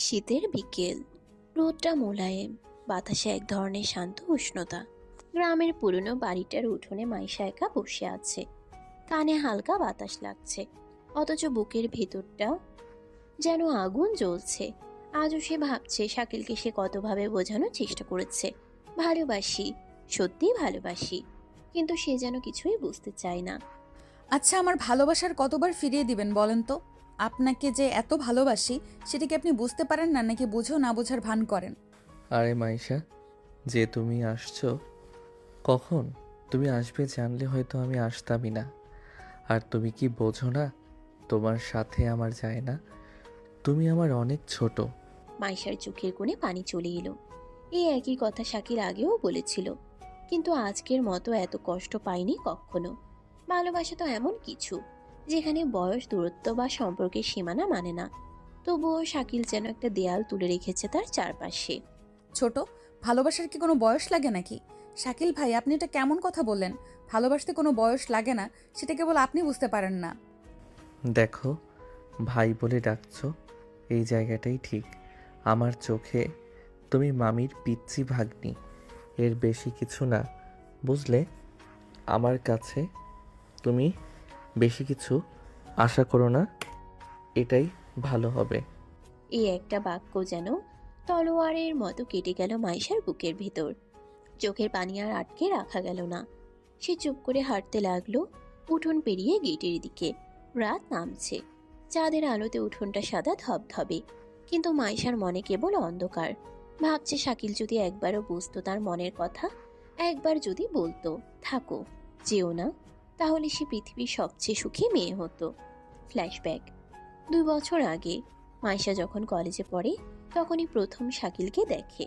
শীতের বিকেল, রোদটা মোলায়েম, বাতাসে এক ধরনের শান্ত উষ্ণতা। গ্রামের পুরনো বাড়িটার উঠোনে মাইশা একা বসে আছে। কানে হালকা বাতাস লাগছে, অথচ বুকের ভেতরটা যেন আগুন জ্বলছে। আজও সে ভাবছে শাকিলকে সে কতভাবে বোঝানোর চেষ্টা করেছে, ভালোবাসি, সত্যিই ভালোবাসি, কিন্তু সে যেন কিছুই বুঝতে চায় না। আচ্ছা, আমার ভালোবাসার কতবার ফিরিয়ে দিবেন বলেন তো? আপনাকে যে এত ভালোবাসি সেটা কি আপনি বুঝতে পারেন না, নাকি বুঝেও না বোঝার ভান করেন? আরে মাইশা, যে তুমি আসছো কখন? তুমি আসবে জানলে হয়তো আমি আসতামই না। আর তুমি কি বোঝো না, তোমার সাথে আমার যায় না। তুমি আমার অনেক ছোট। মাইশার চোখের কোণে পানি চলে এলো। এই একই কথা শাকিল আগেও বলেছিল, কিন্তু আজকের মতো এত কষ্ট পাইনি কখনো। ভালোবাসা তো এমন কিছু যেখানে বয়স, দূরত্ব বা সম্পর্কের সীমানা মানে না। তবুও শাকিল যেন একটা দেয়াল তুলে রেখেছে তার চারপাশে। ছোট? ভালোবাসার কি কোনো বয়স লাগে নাকি? শাকিল ভাই, আপনি এটা কেমন কথা বললেন? ভালোবাসতে কোনো বয়স লাগে না, সেটা কেবল আপনি বুঝতে পারেন না। দেখো, ভাই বলে ডাকছো, এই জায়গাটাই ঠিক। আমার চোখে তুমি মামির পিচ্চি ভাগ্নি, এর বেশি কিছু না, বুঝলে? আমার কাছে তুমি বেশি কিছু আশা করো না, এটাই ভালো হবে। এই একটা বাক্য যেন তলোয়ারের মতো কেটে গেল মাইশার বুকের ভেতর। চোখের পানি আর আটকে রাখা গেল না। সে চুপ করে হাঁটতে লাগলো উঠোন পেরিয়ে গেটের দিকে। রাত নামছে, চাঁদের আলোতে উঠোনটা সাদা ধবধবে, কিন্তু মাইশার মনে কেবল অন্ধকার। ভাবছে শাকিল যদি একবারও বুঝতো তার মনের কথা, একবার যদি বলতো থাকো, যেও না, তাহলে সে পৃথিবীর সবচেয়ে সুখী মেয়ে হতো। ফ্ল্যাশব্যাক 2 বছর আগে মাইশা যখন কলেজে পড়ে, তখনই প্রথম শাকিলকে দেখে।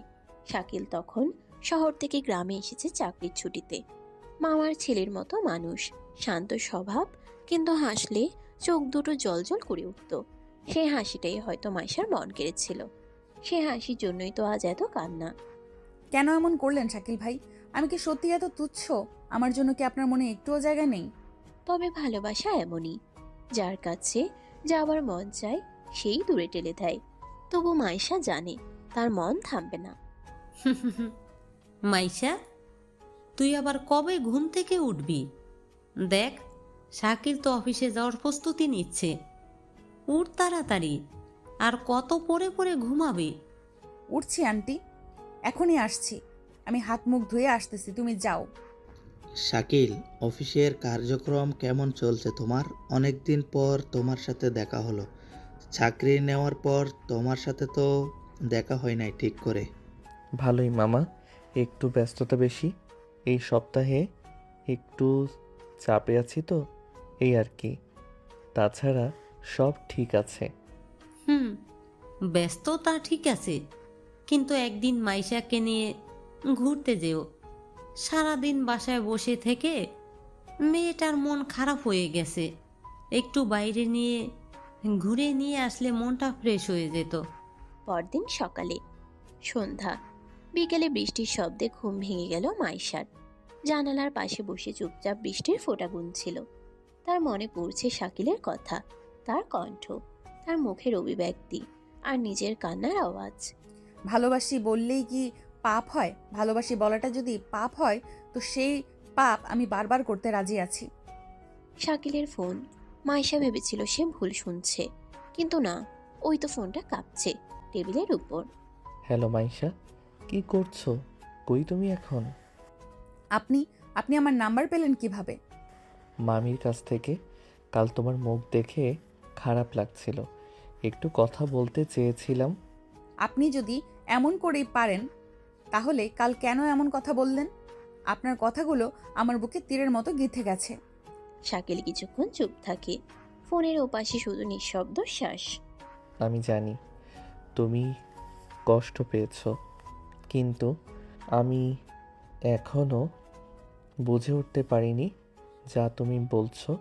শাকিল তখন শহর থেকে গ্রামে এসেছে চাকরির ছুটিতে। মামার ছেলের মতো মানুষ, শান্ত স্বভাব, কিন্তু হাসলে চোখ দুটো জলজল করে উঠত। সেই হাসিটাই হয়তো মাইশার মন কেড়েছিল। সে হাসির জন্যই তো আজ এত কান্না। কেন এমন করলেন শাকিল ভাই? আমি কি সত্যি এত তুচ্ছ? আমার জন্য কি আপনার মনে একটুও জায়গা নেই? তবে ভালোবাসা এমনই, যার কাছে যাবার মন চায় সেই দূরে ঠেলে দেয়। তবু মাইশা জানে তার মন থামবে না। মাইশা, তুই আবার কবে ঘুম থেকে উঠবি? দেখ, শাকিল তো অফিসে যাওয়ার প্রস্তুতি নিচ্ছে। উঠ তাড়াতাড়ি, আর কত পরে পরে ঘুমাবি? উঠছি আন্টি, এখনই আসছি। আমি হাত মুখ ধুয়ে আসতেছি, তুমি যাও। শাকিল, অফিসের কার্যক্রম কেমন চলছে তোমার? অনেক দিন পর তোমার সাথে দেখা হলো। চাকরি নেওয়ার পর তোমার সাথে তো দেখা হয় নাই ঠিক করে। ভালোই মামা, একটু ব্যস্ততা বেশি এই সপ্তাহে, একটু চাপে আছি তো, এই আর কি। তাছাড়া সব ঠিক আছে। হুম, ব্যস্ততা ঠিক আছে, কিন্তু একদিন মাইশাকে নিয়ে ঘুরতে যেও। সারাদিন বাসায় বসে থেকে মেয়েটার মন খারাপ হয়ে গেছে। একটু বাইরে নিয়ে ঘুরে নিয়ে আসলে মনটা ফ্রেশ হয়ে যেত। পরদিন সকালে, সন্ধ্যা, বিকেলে বৃষ্টির শব্দে ঘুম ভেঙে গেল মাইশার। জানালার পাশে বসে চুপচাপ বৃষ্টির ফোঁটা গুনছিল। তার মনে পড়ছে শাকিলের কথা, তার কণ্ঠ, তার মুখের অভিব্যক্তি, আর নিজের কান্নার আওয়াজ। ভালোবাসি বললেই কি পাপ হয়? ভালোবাসি বলাটা যদি পাপ হয়, তো সেই পাপ আমি বারবার করতে রাজি আছি। শাকিলের ফোন। মাইশা ভেবেছিল সে ভুল শুনছে, কিন্তু না, ওই তো ফোনটা কাঁপছে টেবিলের উপর। হ্যালো মাইশা, কি করছো? কই তুমি এখন? আপনি আপনি আমার নাম্বার পেলেন কিভাবে? মামির কাছ থেকে। কাল তোমার মুখ দেখে খারাপ লাগছিল, একটু কথা বলতে চেয়েছিলাম। আপনি যদি এমন করেই পারেন, তাহলে কাল কেন এমন কথা বললেন? আপনার কথাগুলো আমার বুকে তীরের মতো গেঁথে গেছে। শাকিল কিছুক্ষণ চুপ থাকে, ফোনের ওপাশে শুধু নিঃশব্দ শ্বাস। আমি জানি তুমি কষ্ট পেয়েছো, কিন্তু আমি এখনো বুঝে উঠতে পারিনি যা তুমি বলছো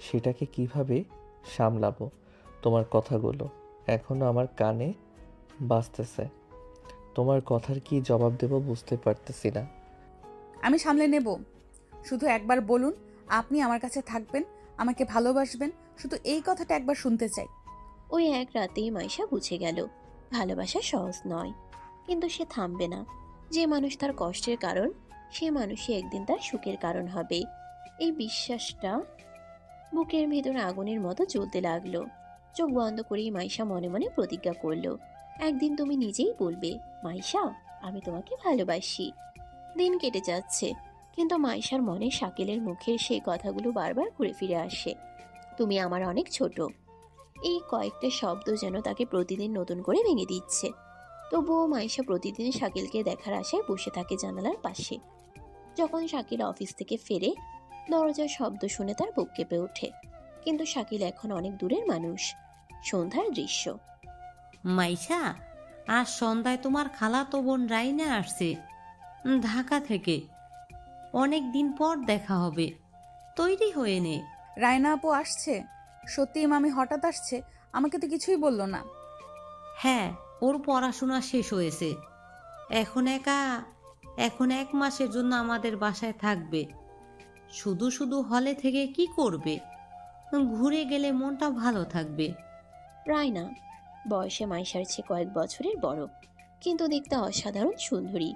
সেটাকে কিভাবে সামলাবো। তোমার কথাগুলো এখনো আমার কানে বাজতেছে। তোমার কথার কি জবাব দেব বুঝতে পারতেছি না। আমি সামলে নেব। শুধু একবার বলুন, আপনি আমার কাছে থাকবেন, আমাকে ভালোবাসবেন। শুধু এই কথাটা একবার শুনতে চাই। ওই এক রাতেই মাইশা বুঝে গেল ভালোবাসা সহজ নয়, কিন্তু সে থামবে না। যে মানুষ তার কষ্টের কারণ, সে মানুষই একদিন তার সুখের কারণ হবে। এই বিশ্বাসটা বুকের ভেতর আগুনের মতো জ্বলতে লাগলো। চোখ বন্ধ করেই মাইশা মনে মনে প্রতিজ্ঞা করলো, একদিন তুমি নিজেই বলবে, মাইশা আমি তোমাকে ভালোবাসি। দিন কেটে যাচ্ছে, কিন্তু মাইশার মনে শাকিলের মুখের সেই কথাগুলো বারবার ঘুরে ফিরে আসে। তুমি আমার অনেক ছোট। এই কয়েকটা শব্দ যেন তাকে প্রতিদিন নতুন করে ভেঙে দিচ্ছে। তবুও মাইশা প্রতিদিন শাকিলকে দেখার আশায় বসে থাকে জানালার পাশে। যখন শাকিল অফিস থেকে ফেরে, দরজার শব্দ শুনে তার বুক কেঁপে ওঠে। কিন্তু শাকিল এখন অনেক দূরের মানুষ। সন্ধ্যার দৃশ্য। মাইশা, আজ সন্ধ্যায় তোমার খালাতো বোন রাইনা আসছে ঢাকা থেকে। অনেক দিন পর দেখা হবে, তৈরি হয়ে নে। রায়না আপু আসছে? সত্যি মামি হঠাৎ আসছে? আমাকে তো কিছুই বললো না। হ্যাঁ, ওর পড়াশোনা শেষ হয়েছে। এখন 1 মাসের জন্য আমাদের বাসায় থাকবে। শুধু শুধু হলে থেকে কি করবে? ঘুরে গেলে মনটা ভালো থাকবে। রায়না বয়সে মাইশার চেয়ে কয়েক বছরের বড়, কিন্তু দেখতে অসাধারণ সুন্দরী।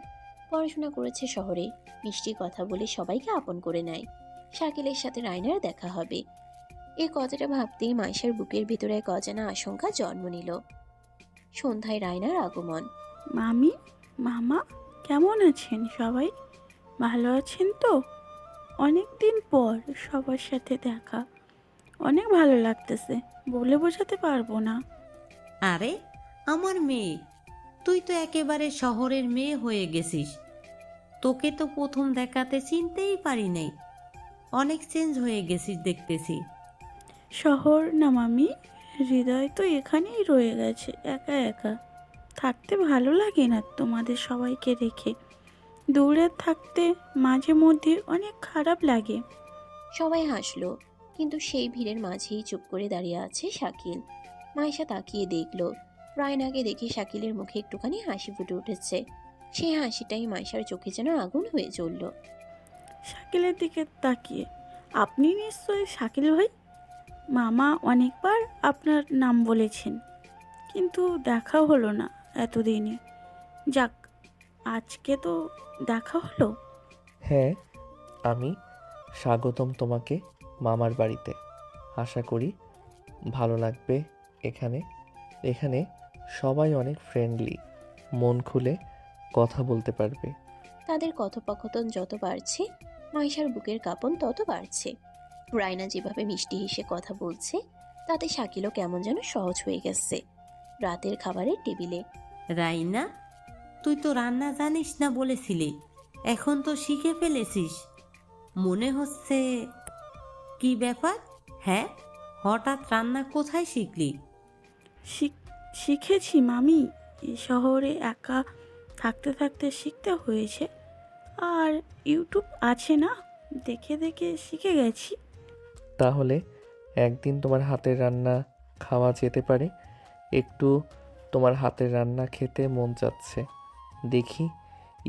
পড়াশোনা করেছে শহরে, মিষ্টি কথা বলে সবাইকে আপন করে নেয়। শাকিলের সাথে রায়নার দেখা হবে, এই কথাটা ভাবতেই মাইশার বুকের ভিতরে এক অজানা আশঙ্কা জন্ম নিল। সন্ধ্যায় রায়নার আগমন। মামি, মামা, কেমন আছেন সবাই? ভালো আছেন তো? অনেক দিন পর সবার সাথে দেখা, অনেক ভালো লাগতেছে, বলে বোঝাতে পারবো না। আরে আমার মেয়ে, তুই তো একেবারে শহরের মেয়ে হয়ে গেছিস। তোকে তো প্রথম দেখাতে চিনতেই পারি নাই। অনেক চেঞ্জ হয়ে গেছিস দেখতেছি। শহর না মামি, হৃদয় তো এখানেই রয়ে গেছে একা একা। থাকতে ভালো লাগে না তোমাদের সবাইকে রেখে। দূরে থাকতে মাঝে মধ্যে অনেক খারাপ লাগে। সবাই হাসলো, কিন্তু সেই ভিড়ের মাঝেই চুপ করে দাঁড়িয়ে আছে শাকিল। মাইশা তাকিয়ে দেখলো, রায়নাকে দেখে শাকিলের মুখে একটুখানি হাসি ফুটে উঠেছে। সেই হাসিটাই মাইশার চোখে যেন আগুন হয়ে জ্বলল। শাকিলের দিকে তাকিয়ে, আপনি নিশ্চয়ই শাকিল ভাই? মামা অনেকবার আপনার নাম বলেছেন, কিন্তু দেখা হলো না এতদিনে। যাক, আজকে তো দেখা হলো। হ্যাঁ, আমি স্বাগতম তোমাকে মামার বাড়িতে। আশা করি ভালো লাগবে এখানে। এখানে সবাই অনেক ফ্রেন্ডলি, মন খুলে কথা বলতে পারবে। তাদের কথোপকথন যত বাড়ছে, মাইশার বুকের কাঁপন তত বাড়ছে। রায়না যেভাবে মিষ্টি হেসে কথা বলছে, তাতে শাকিলও কেমন যেন সহজ হয়ে গেছে। রাতের খাবারের টেবিলে। রাইনা, তুই তো রান্না জানিস না বলেছিলি, এখন তো শিখে ফেলেছিস মনে হচ্ছে। কি ব্যাপার? হ্যাঁ, হঠাৎ রান্না কোথায় শিখলি? শিখেছি মামি, এই শহরে একা থাকতে থাকতে শিখতে হয়েছে। আর ইউটিউব আছে না, দেখে দেখে শিখে গেছি। তাহলে একদিন তোমার হাতের রান্না খাওয়া যেতে পারে। একটু তোমার হাতের রান্না খেতে মন চাচ্ছে। দেখি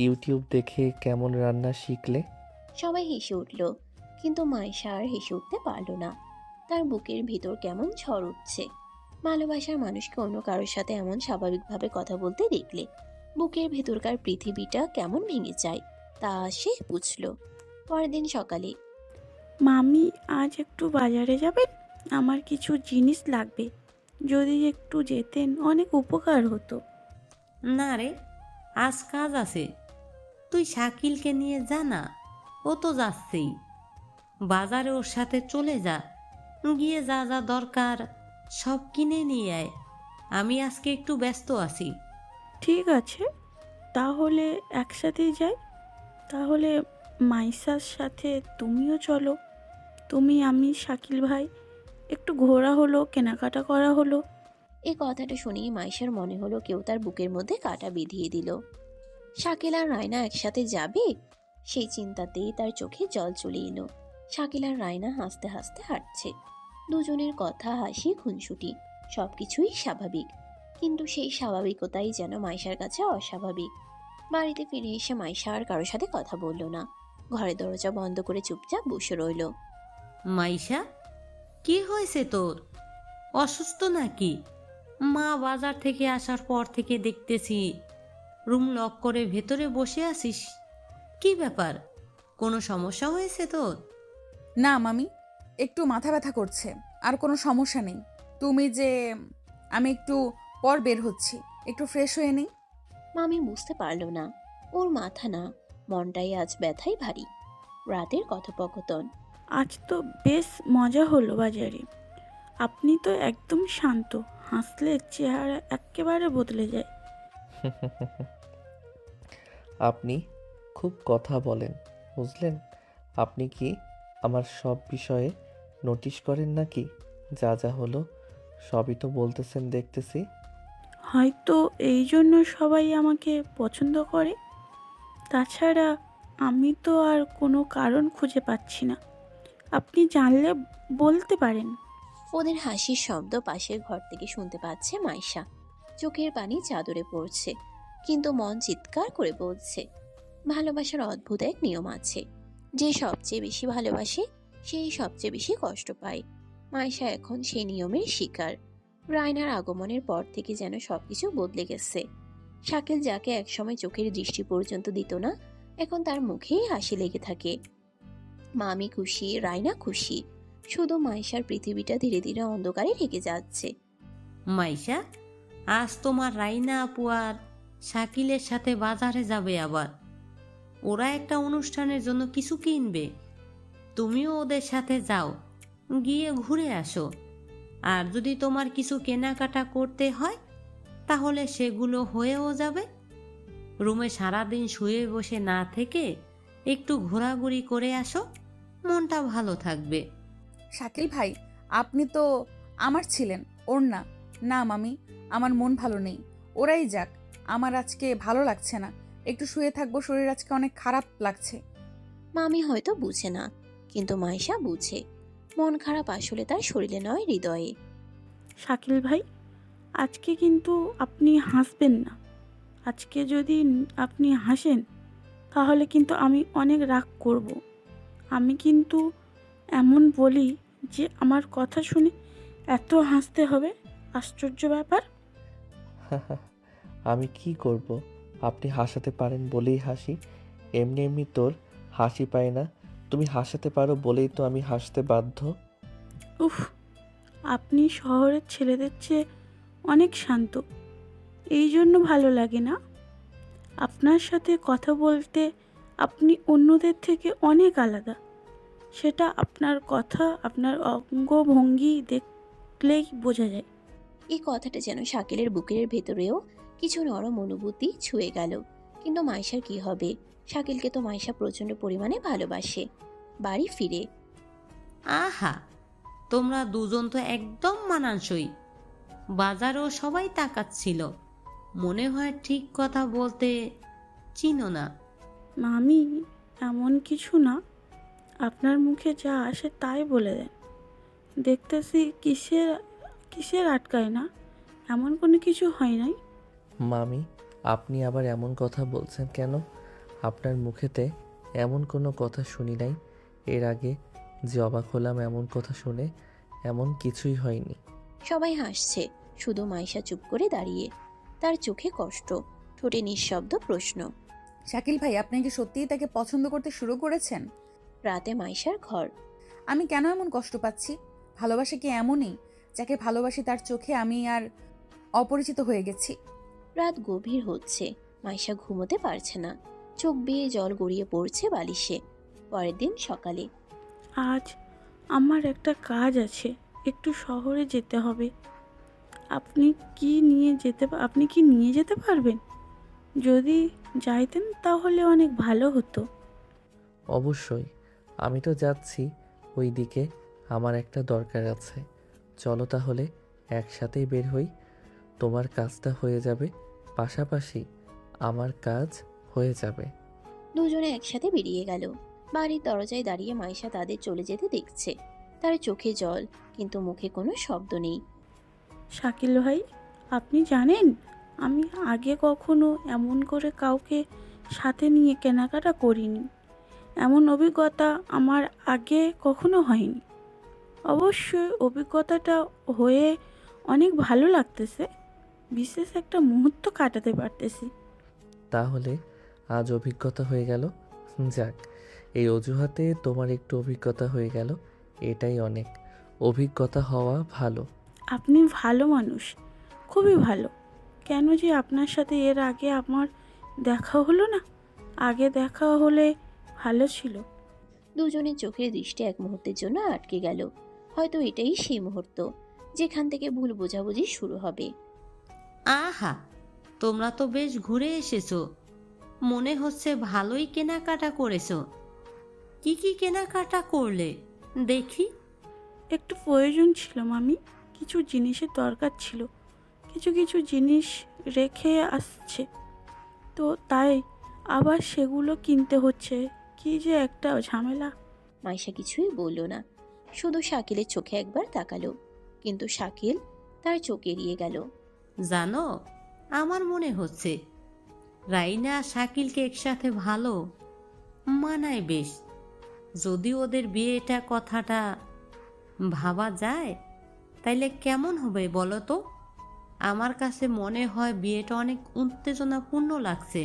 ইউটিউব দেখে কেমন রান্না শিখলে। সবাই হেসে উঠল, কিন্তু মাইশা আর হেসে উঠতে পারল না। তার বুকের ভিতর কেমন ঝড় উঠছে। ভালোবাসার মানুষকে অন্য কারোর সাথে এমন স্বাভাবিকভাবে কথা বলতে দেখলে বুকের ভেতরকার পৃথিবীটা কেমন ভেঙে যায়, তা সে বুঝল। পরের দিন সকালে। মামি, আজ একটু বাজারে যাবেন? আমার কিছু জিনিস লাগবে, যদি একটু যেতেন অনেক উপকার হতো। না রে, আজ কাজ আছে। তুই শাকিলকে নিয়ে যা না, ও তো যাচ্ছেই। বাজারে ওর সাথে চলে যা, গিয়ে যা যা দরকার সব কিনে নিয়ে আয়। আমি আজকে একটু ব্যস্ত আছি। ঠিক আছে, তাহলে একসাথেই যাই। তাহলে মাইসার সাথে তুমিও চলো। তুমি, আমি, শাকিল ভাই, একটু ঘোরা হলো, কেনাকাটা করা হলো। এই কথাটা শুনেই মাইশার মনে হলো কেউ তার বুকের মধ্যে কাঁটা বিঁধিয়ে দিল। শাকিল আর রায়না একসাথে যাবে, সেই চিন্তাতেই তার চোখে জল চলে এলো। শাকিল আর রায়না হাসতে হাসতে হাঁটছে। দুজনের কথা, হাসি, খুনসুটি সবকিছুই স্বাভাবিক, কিন্তু সেই স্বাভাবিকতাই যেন মাইশার কাছে অস্বাভাবিক। বাড়িতে ফিরে এসে মাইশা আর কারোর সাথে কথা বলল না। ঘরের দরজা বন্ধ করে চুপচাপ বসে রইল। মাইশা, কি হয়েছে তোর? অসুস্থ নাকি? মা বাজার থেকে আসার পর থেকে দেখতেছি রুম লক করে ভেতরে বসে আছিস। কি ব্যাপার, কোনো সমস্যা হয়েছে তোর? না মামি, একটু মাথা ব্যথা করছে, আর কোনো সমস্যা নেই। তুমি যে আমি একটু পর বের হচ্ছি, একটু ফ্রেশ হয়ে নিই। মামি বুঝতে পারলো না ওর মাথা না, মনটাই আজ ব্যথাই ভারী। রাতের কথোপকথন। আজ তো বেশ মজা হলো বাজারে। আপনি তো একদম শান্ত, হাসলে চেহারা একেবারে বদলে যায়। আপনি খুব কথা বলেন, বুঝলেন? আপনি কি আমার সব বিষয়ে নোটিশ করেন নাকি? যা যা হলো সবই তো বলতেছেন দেখতেছি। হয়তো এই জন্য সবাই আমাকে পছন্দ করে। তাছাড়া আমি তো আর কোনো কারণ খুঁজে পাচ্ছি না। আপনি জানলে বলতে পারেন। ওদের হাসির শব্দ পাশের ঘর থেকে শুনতে পাচ্ছে মাইশা। চোখের পানি চাদরে পড়ছে, কিন্তু মন চিৎকার করে বলছে, ভালোবাসার অদ্ভুত এক নিয়ম আছে। যে সবচেয়ে বেশি ভালোবাসে সেই সবচেয়ে বেশি কষ্ট পায়। মাইশা এখন সেই নিয়মের শিকার। রায়নার আগমনের পর থেকে যেন সবকিছু বদলে গেছে। শাকিল যাকে একসময় চোখের দৃষ্টি পর্যন্ত দিত না, এখন তার মুখেই হাসি লেগে থাকে। মামি খুশি, রায়না খুশি। শুধু মাইশার পৃথিবীটা ধীরে ধীরে অন্ধকারে ঢেকে যাচ্ছে। মাইশা, আজ তোমার রাইনা আপু আর শাকিলের সাথে বাজারে যাবে আবার। ওরা একটা অনুষ্ঠানের জন্য কিছু কিনবে, তুমিও ওদের সাথে যাও, গিয়ে ঘুরে আসো। আর যদি তোমার কিছু কেনাকাটা করতে হয় তাহলে সেগুলো হয়েও যাবে। রুমে সারাদিন শুয়ে বসে না থেকে একটু ঘোরাঘুরি করে আসো, মনটা ভালো থাকবে। শাকিল ভাই, আপনি তো আমার ছিলেন, ওর না। না মামি, আমার মন ভালো নেই, ওরাই যাক। আমার আজকে ভালো লাগছে না, একটু শুয়ে থাকবো, শরীর আজকে অনেক খারাপ লাগছে। মামি হয়তো বুঝে না, কিন্তু মাইশা বুঝে। মন খারাপ আসলে তার শরীরে নয়, হৃদয়ে। শাকিল ভাই, আজকে কিন্তু আপনি হাসবেন না। আজকে যদি আপনি হাসেন তাহলে কিন্তু আমি অনেক রাগ করব। আমি কিন্তু এমন বলি যে আমার কথা শুনে এত হাসতে হবে, আশ্চর্য ব্যাপার। আমি কি করব? আপনি হাসাতে পারেন বলেই হাসি। এমনি এমনি তোর হাসি পায় না, তুমি হাসাতে পারো বলেই তো আমি হাসতে বাধ্য। উফ, আপনি শহরের ছেলেদের চেয়ে অনেক শান্ত, এই জন্য ভালো লাগে না। আপনার সাথে কথা বলতে আপনি অন্যদের থেকে অনেক আলাদা। সেটা আপনার কথা, আপনার অঙ্গভঙ্গি দেখলেই বোঝা যায়। এই কথাটা যেন শাকিলের বুকের ভেতরেও কিছু নরম অনুভূতি ছুঁয়ে গেল। কিন্তু মাইশার কি হবে? শাকিলকে তো মাইশা প্রচন্ড পরিমাণে ভালোবাসে। বাড়ি ফিরে আহা, তোমরা দুজন তো একদম মানানসই। বাজারেও সবাই তাকাচ্ছিল, মনে হয় ঠিক কথা বলতে চিনো না। মামি, এমন কিছু না, আপনার মুখে যা আসে তাই বলে দেন। দেখতেছি কিসের কিসের আটকায় না, এমন কোনো কিছু হয় নাই। মামি, আপনি আবার এমন কথা বলছেন কেন? আপনার মুখেতে এমন কোনো কথা শুনি নাই। এর আগে যে অবাক হলাম এমন কথা শুনে, এমন কিছুই হয়নি। সবাই হাসছে, শুধু মাইশা চুপ করে দাঁড়িয়ে। তার চোখে কষ্ট, ঠোঁটে নিঃশব্দ প্রশ্ন। শাকিল ভাই, আপনি কি সত্যিই তাকে পছন্দ করতে শুরু করেছেন? রাতে মাইশার ঘর। আমি কেন এমন কষ্ট পাচ্ছি? ভালোবাসা কি এমনই? যাকে ভালোবাসি তার চোখে আমি আর অপরিচিত হয়ে গেছি। রাত গভীর হচ্ছে, মাইশা ঘুমোতে পারছে না। চোখ বেয়ে জল গড়িয়ে পড়ছে বালিশে। পরের দিন সকালে আজ আমার একটা কাজ আছে, একটু শহরে যেতে হবে। আপনি কি নিয়ে যেতে পারবেন? যদি যাইতেন তাহলে অনেক ভালো হতো। অবশ্যই, আমি তো যাচ্ছি ওই দিকে, আমার একটা দরকার আছে। চলো তাহলে একসাথেই বের হই। তোমার কাজটা হয়ে যাবে, পাশাপাশি আমার কাজ হয়ে যাবে। দুজনে একসাথে বেরিয়ে গেল। বাড়ির দরজায় দাঁড়িয়ে মাইশা তাদের চলে যেতে দেখছে। তার চোখে জল, কিন্তু মুখে কোনো শব্দ নেই। শাকিল ভাই, আপনি জানেন আমি আগে কখনো এমন করে কাউকে সাথে নিয়ে কেনাকাটা করিনি। এমন অভিজ্ঞতা আমার আগে কখনো হয়নি। অবশ্যই অভিজ্ঞতাটা হয়ে অনেক ভালো লাগতেছে। বিশেষ একটা মুহূর্ত কাটাতে পারতেছি। তাহলে আজ অভিজ্ঞতা হয়ে গেল। যাক, এই অজুহাতে তোমার একটু অভিজ্ঞতা হয়ে গেল, এটাই অনেক। অভিজ্ঞতা হওয়া ভালো। আপনি ভালো মানুষ, খুবই ভালো। কেন যে আপনার সাথে এর আগে আমার দেখা হলো না? আগে দেখা হলে ভালো ছিল। দুজনের চোখের দৃষ্টি এক মুহূর্তের জন্য আটকে গেল। হয়তো এটাই সেই মুহূর্ত যেখান থেকে ভুল বোঝাবুঝি শুরু হবে। আহা, তোমরা তো বেশ ঘুরে এসেছো। মনে হচ্ছে ভালোই কেনাকাটা করেছো। কি কি কেনাকাটা করলে দেখি? একটু প্রয়োজন ছিল মামি, কিছু জিনিসের দরকার ছিল। কিছু কিছু জিনিস রেখে আসছে, তো তাই আবার সেগুলো কিনতে হচ্ছে। কি যে একটা ঝামেলা। মাইশা কিছুই বলল না, শুধু শাকিলের চোখে একবার তাকালো, কিন্তু শাকিল তার চোখ এড়িয়ে গেল। জানো, আমার মনে হচ্ছে রাইনা আর শাকিলকে একসাথে ভালো মানায় বেশ। যদি ওদের বিয়েটা কথাটা ভাবা যায় তাইলে কেমন হবে বলো তো? আমার কাছে মনে হয় বিয়েটা অনেক উত্তেজনাপূর্ণ লাগছে।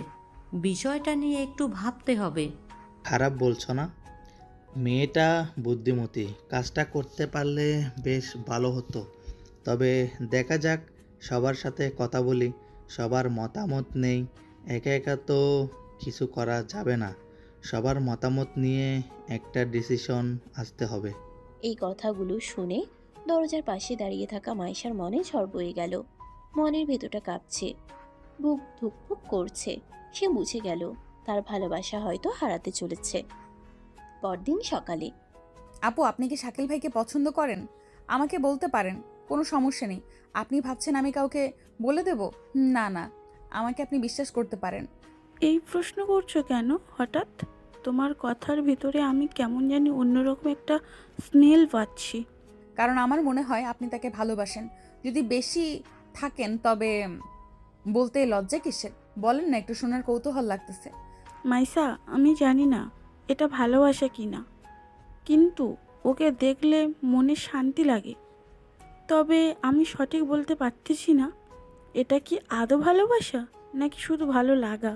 বিষয়টা নিয়ে একটু ভাবতে হবে। খারাপ বলছো না? মেয়েটা বুদ্ধিমতী, কাজটা করতে পারলে বেশ ভালো হতো। তবে দেখা যাক, সবার সাথে কথা বলি। সবার মতামত নেই, একা একা তো কিছু করা যাবে না। সবার মতামত নিয়ে একটা ডিসিশন আসতে হবে। এই কথাগুলো শুনে দরজার পাশে দাঁড়িয়ে থাকা মাইশার মনে ঝড় বয়ে গেল। মনের ভেতরটা কাঁপছে, বুক ধুকপুক করছে। সে বুঝে গেল তার ভালোবাসা হয়তো হারাতে চলেছে। পরদিন সকালে আপু, আপনি কি শাকিল ভাইকে পছন্দ করেন? আমাকে বলতে পারেন, কোনো সমস্যা নেই। আপনি ভাবছেন আমি কাউকে বলে দেব? না না, আমাকে আপনি বিশ্বাস করতে পারেন। এই প্রশ্ন করছো কেন হঠাৎ? তোমার কথার ভিতরে আমি কেমন জানি অন্যরকম একটা স্মেল পাচ্ছি। কারণ আমার মনে হয় আপনি তাকে ভালোবাসেন। যদি বেশি থাকেন তবে বলতে লজ্জা কিসের? বলেন না, একটু শোনার কৌতূহল লাগতেছে। মাইসা, আমি জানি না এটা ভালোবাসা কি না, কিন্তু ওকে দেখলে মনে শান্তি লাগে। তবে আমি সঠিক বলতে পারতেছি না এটা কি আদৌ ভালোবাসা নাকি শুধু ভালো লাগা।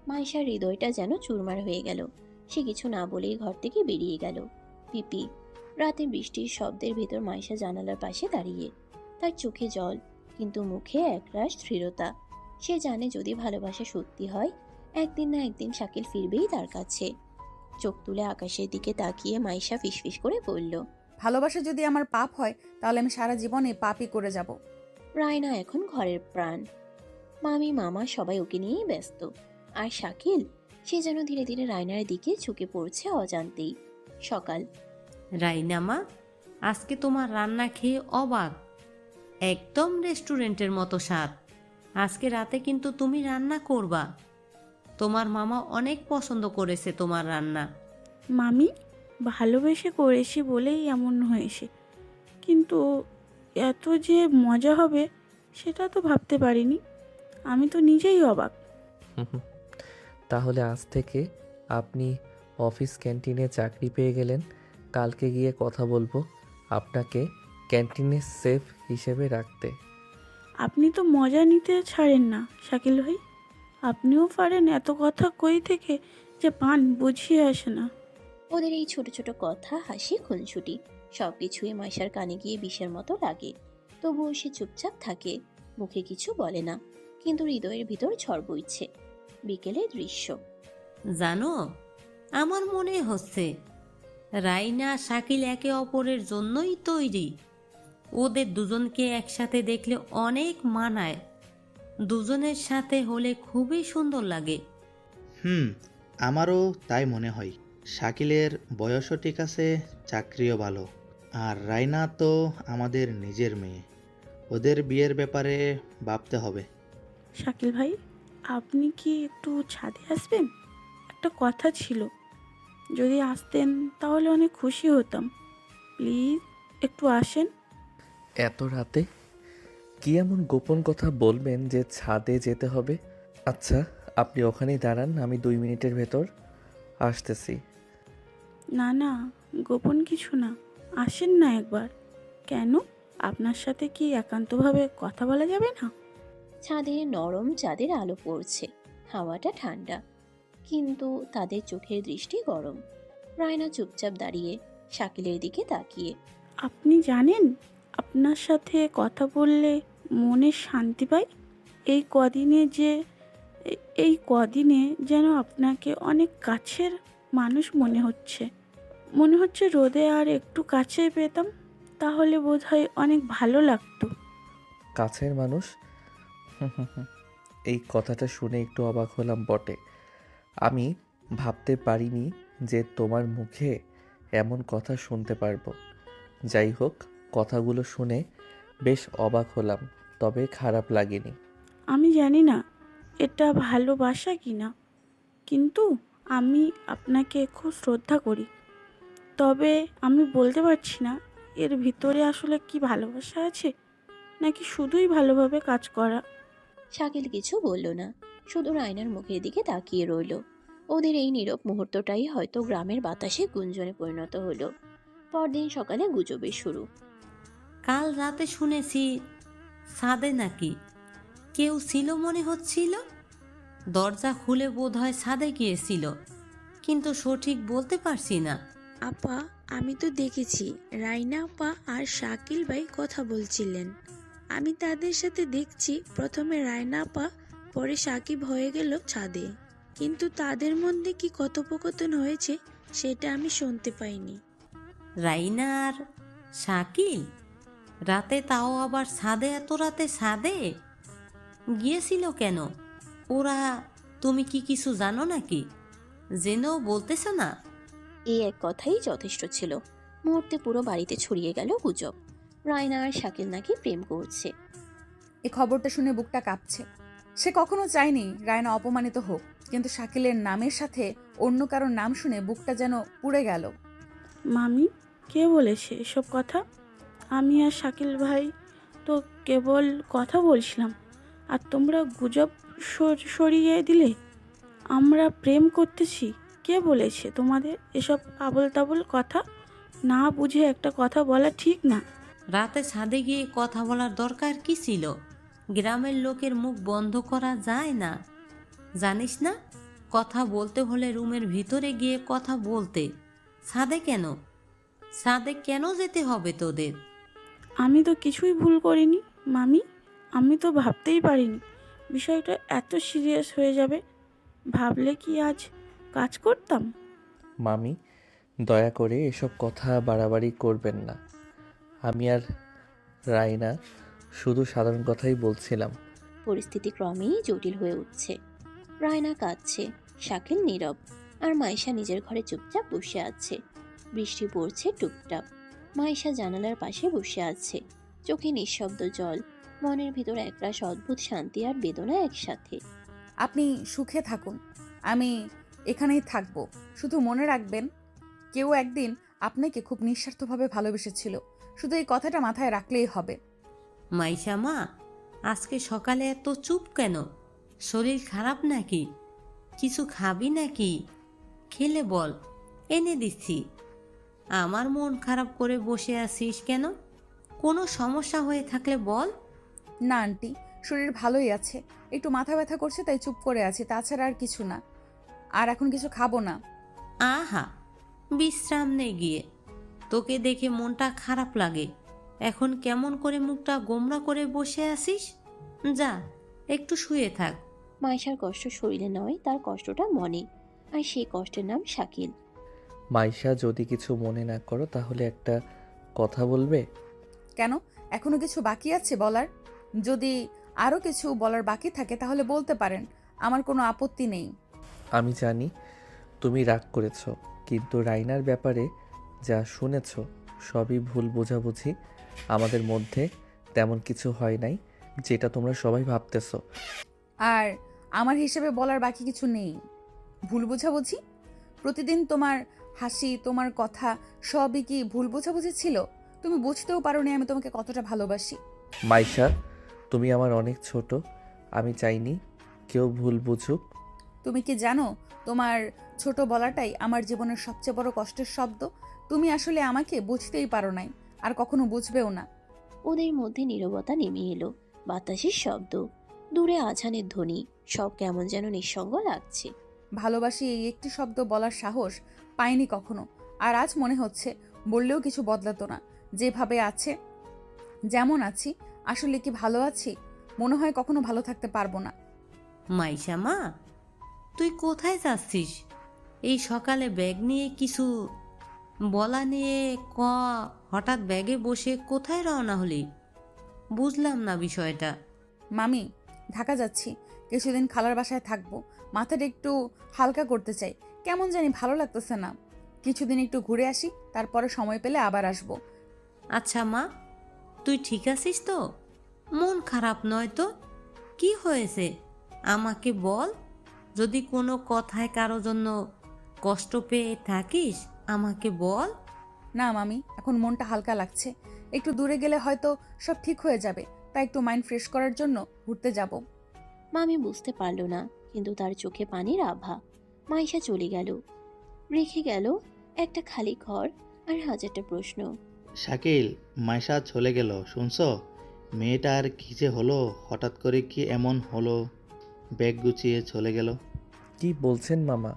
মাইশার হৃদয়টা যেন চুরমার হয়ে গেল। সে কিছু না বলেই ঘর থেকে বেরিয়ে গেল। পিপি রাতে বৃষ্টির শব্দের ভেতর মাইশা জানালার পাশে দাঁড়িয়ে, তার চোখে জল, কিন্তু মুখে একরাশ দৃঢ়তা। সে জানে যদি ভালোবাসা সত্যি হয়, একদিন না একদিন শাকিল ফিরবেই তার কাছে। চোখ তুলে আকাশের দিকে তাকিয়ে মাইশা ফিসফিস করে বলল, ভালোবাসা যদি আমার পাপ হয় তাহলে আমি সারা জীবন এই পাপই করে যাব। রায়না এখন ঘরের প্রাণ। মামি মামা সবাই ওকে নিয়েই ব্যস্ত। আর শাকিল, সে যেন ধীরে ধীরে রায়নার দিকে ঝুঁকে পড়ছে অজান্তেই। সকাল। রাইনা মা, আজকে তোমার রান্না খেয়ে অবাক। একদম রেস্টুরেন্টের মতো স্বাদ। আজকে রাতে কিন্তু তুমি রান্না করবা। তোমার মামা অনেক পছন্দ করেছে তোমার রান্না। মামি, ভালোবেসে করেছি বলেই এমন হয়েছে, কিন্তু এত যে মজা হবে সেটা তো ভাবতে পারিনি। আমি তো নিজেই অবাক। তাহলে আজ থেকে আপনি অফিস ক্যান্টিনে চাকরি পেয়ে গেলেন। কালকে গিয়ে কথা বলবো আপনাকে ক্যান্টিনে সেফ হিসেবে রাখতে। আপনি তো মজা নিতে ছাড়েন না শাকিল ভাই। আপনিও পারেন এত কথা কই থেকে যে পান বুঝিয়ে আসে না। ওদের এই ছোট ছোট কথা, হাসি, খুনসুটি সবকিছুই মাইশার কানে গিয়ে বিষের মতো লাগে। তবুও সে চুপচাপ থাকে, মুখে কিছু বলে না, কিন্তু হৃদয়ের ভিতর ঝড় বইছে। বিকেলের দৃশ্য। জানো, আমার মনে হচ্ছে রাইনা শাকিল একে অপরের জন্যই তৈরি। ওদের দুজনকে একসাথে দেখলে অনেক মানায়। দুজনের সাথে হলে খুবই সুন্দর লাগে। আমারও তাই মনে হয়। শাকিলের বয়সও ঠিক আছে, চাকরিও ভালো। আর রাইনা তো আমাদের নিজের মেয়ে। ওদের বিয়ের ব্যাপারে ভাবতে হবে। শাকিল ভাই, আপনি কি একটু ছাদে আসবেন? একটা কথা ছিল, যদি আসতেন তাহলে অনেক খুশি হতাম। প্লিজ একটু আসেন। এত রাতে কি এমন গোপন কথা বলবেন যে ছাদে যেতে হবে? আচ্ছা, আপনি ওখানেই দাঁড়ান, আমি 2 মিনিটের ভেতর আসতেছি। না না, গোপন কিছু না, আসেন না একবার। কেন? আপনার সাথে কি একান্তভাবে কথা বলা যাবে না? ছাদে নরম চাঁদের আলো পড়ছে, হাওয়াটা ঠান্ডা, কিন্তু তাদের চোখের দৃষ্টি গরম। রায়না চুপচাপ দাঁড়িয়ে, শাকিলের দিকে তাকিয়ে। আপনি জানেন, আপনার সাথে কথা বললে মনে শান্তি পাই। এই কদিনে যে এই কদিনে যেন আপনাকে অনেক কাছের মানুষ মনে হচ্ছে রোদে আর একটু কাছে পেতাম, তাহলে বোধহয় অনেক ভালো লাগতো। কাছের মানুষ? এই কথাটা শুনে একটু অবাক হলাম বটে। আমি ভাবতে পারিনি যে তোমার মুখে এমন কথা শুনতে পারবো। যাই হোক, কথাগুলো শুনে বেশ অবাক হলাম, তবে খারাপ লাগেনি। আমি জানি না এটা ভালোবাসা কিনা, কিন্তু আমি আপনাকে খুব শ্রদ্ধা করি। তবে আমি বলতে পারছি না এর ভিতরে আসলে কি ভালোবাসা আছে, নাকি শুধুই ভালোভাবে কাজ করা। শাকিল কিছু বলল না, শুধু রায়নার মুখের দিকে তাকিয়ে রইল। ওদের এই নীরব মুহূর্তটাই হয়তো গ্রামের বাতাসে গুঞ্জনে পরিণত হলো। পরদিন সকালে গুজবের শুরু। কাল রাতে শুনেছি ছাদে নাকি কেউ ছিল মনে হচ্ছিল। দরজা খুলে বোধহয় ছাদে গিয়েছিল, কিন্তু সঠিক বলতে পারছি না। আপা, আমি তো দেখেছি রাইনা আপা আর শাকিল ভাই কথা বলছিলেন। আমি তাদের সাথে দেখছি প্রথমে রায়না আপা, পরে সাকিব হয়ে গেল ছাদে, কিন্তু তাদের মধ্যে কি কথোপকথন হয়েছে সেটা আমি শুনতে পাইনি। রাইনা আর শাকিল রাতে, তাও আবার ছাদে? এত রাতে ছাদে গিয়েছিল কেন ওরা? তুমি কি কিছু জানো নাকি? জেনেও বলতেছ না? এই এক কথাই যথেষ্ট ছিল। মুহূর্তে পুরো বাড়িতে ছড়িয়ে গেল গুজব, রায়না আর শাকিল নাকি প্রেম করছে। এই খবরটা শুনে বুকটা কাঁপছে। সে কখনো চায়নি রায়না অপমানিত হোক, কিন্তু শাকিলের নামের সাথে অন্য কারোর নাম শুনে বুকটা যেন পুড়ে গেল। মামি, কে বলেছে এসব কথা? আমি আর শাকিল ভাই তো কেবল কথা বলছিলাম, আর তোমরা গুজব সরিয়ে দিলে। আমরা প্রেম করতেছি। কে বলেছে তোমাদের এসব আবোল তাবোল কথা? না বুঝে একটা কথা বলা ঠিক না। রাতে ছাদে গিয়ে কথা বলার দরকার কি ছিল? গ্রামের লোকের মুখ বন্ধ করা যায় না, জানিস না? কথা বলতে হলে রুমের ভিতরে গিয়ে কথা বলতে। ছাদে কেন? ছাদে কেন যেতে হবে তোদের? আমি তো কিছুই ভুল করিনি মামি। আমি তো ভাবতেই পারিনি বিষয়টা এত সিরিয়াস হয়ে যাবে। ভাবলে কি আজ কাজ করতাম? মামি, দয়া করে এসব কথা বাড়াবাড়ি করবেন না। আমি আর রাইনা শুধু সাধারণ কথাই বলছিলাম। পরিস্থিতি ক্রমেই জটিল হয়ে উঠছে। রায়না কাঁদছে, শাকিল নীরব, আর মাইশা নিজের ঘরে চুপচাপ বসে আছে। বৃষ্টি পড়ছে টুপটাপ। মাইশা জানালার পাশে বসে আছে, চোখে নিঃশব্দ জল, মনের ভিতর একরাশ অদ্ভুত শান্তি আর বেদনা একসাথে। আপনি সুখে থাকুন, আমি এখানেই থাকবো। শুধু মনে রাখবেন, কেউ একদিন আপনাকে খুব নিঃস্বার্থভাবে ভালোবেসেছিল। শুধু এই কথাটা মাথায় রাখলেই হবে। মাইশা মা, আজকে সকালে এত চুপ কেন? শরীর খারাপ নাকি? কিছু খাবি নাকি? খেলে বল, এনে দিচ্ছি। আমার মন খারাপ করে বসে আছিস কেন? কোনো সমস্যা হয়ে থাকলে বল। না আন্টি, শরীর ভালোই আছে, একটু মাথা ব্যথা করছে তাই চুপ করে আছি, তাছাড়া আর কিছু না। আর এখন কিছু খাবো না। আহা, বিশ্রাম নে গিয়ে। তোকে দেখে মনটা খারাপ লাগে। এখন কেমন করে মুখটা গোমরা করে বসে আছিস? যা, একটু শুয়ে থাক। মাইশার কষ্ট শরীরে নয়, তার কষ্টটা মনে, আর সেই কষ্টের নাম শাকিল। মাইশা, যদি কিছু মনে না করো তাহলে একটা কথা বলবে? কেন, এখনো কিছু বাকি আছে বলার? যদি আরও কিছু বলার বাকি থাকে তাহলে বলতে পারেন, আমার কোনো আপত্তি নেই। আমি জানি তুমি রাগ করেছ, কিন্তু রাইনার ব্যাপারে যা শুনেছ সবই ভুল বোঝাবুঝি। আমাদের মধ্যে তেমন কিছু হয় নাই যেটা তোমরা সবাই ভাবতেছ। আর আমার হিসেবে বলার বাকি কিছু নেই। ভুল বোঝাবুঝি? প্রতিদিন তোমার হাসি, তোমার কথা সবই কি ভুল বোঝাবুঝি ছিল? তুমি বুঝতেও পারোনি আমি তোমাকে কতটা ভালোবাসি। মাইশা, তুমি আমার অনেক ছোট, আমি চাইনি কেউ ভুল বুঝুক। তুমি কি জানো, তোমার ছোট বলাটাই আমার জীবনের সবচেয়ে বড় কষ্টের শব্দ। তুমি আসলে আমাকে বুঝতেই পারো নাই, আর কখনো বুঝবেও না। ওদের মধ্যে নীরবতা নেমে এলো। বাতাসের শব্দ, দূরে আজানের ধ্বনি, সব কেমন যেন নিঃসঙ্গ লাগছে। ভালোবাসি এই একটি শব্দ বলার সাহস পাইনি কখনো, আর আজ মনে হচ্ছে বললেও কিছু বদলাতো না। যেভাবে আছে, যেমন আছি, আসলে কি ভালো আছি? মনে হয় কখনো ভালো থাকতে পারবো না। মাইশা মা, তুই কোথায় যাচ্ছিস এই সকালে? ব্যাগ নিয়ে কিছু বলা নিয়ে ক হঠাৎ ব্যাগে বসে কোথায় রওনা হলি? বুঝলাম না বিষয়টা। মামি, ঢাকা যাচ্ছি, কিছুদিন খালার বাসায় থাকবো। মাথাটা একটু হালকা করতে চাই, কেমন জানি ভালো লাগতেছে না। কিছুদিন একটু ঘুরে আসি, তারপরে সময় পেলে আবার আসবো। আচ্ছা মা, তুই ঠিক আছিস তো? মন খারাপ নয় তো? কি হয়েছে আমাকে বল। যদি কোনো কথায় কারো জন্য কষ্ট পেয়ে থাকিস আমাকে বল। না মামি, এখন মনটা হালকা লাগছে। একটু দূরে গেলে হয়তো সব ঠিক হয়ে যাবে, তাই একটু মাইন্ড ফ্রেশ করার জন্য ঘুরতে যাব। মামি বুঝতে পারল না, কিন্তু তার চোখে পানির আভা। মাইশা চলে গেল, রেখে গেল একটা খালি ঘর আর হাজারটা প্রশ্ন। শাকিল, মাইশা চলে গেল শুনছো? মেয়েটার কি যে হলো, হঠাৎ করে কি এমন হলো? ব্যাগ গুছিয়ে চলে গেল। কি বলছেন মামা?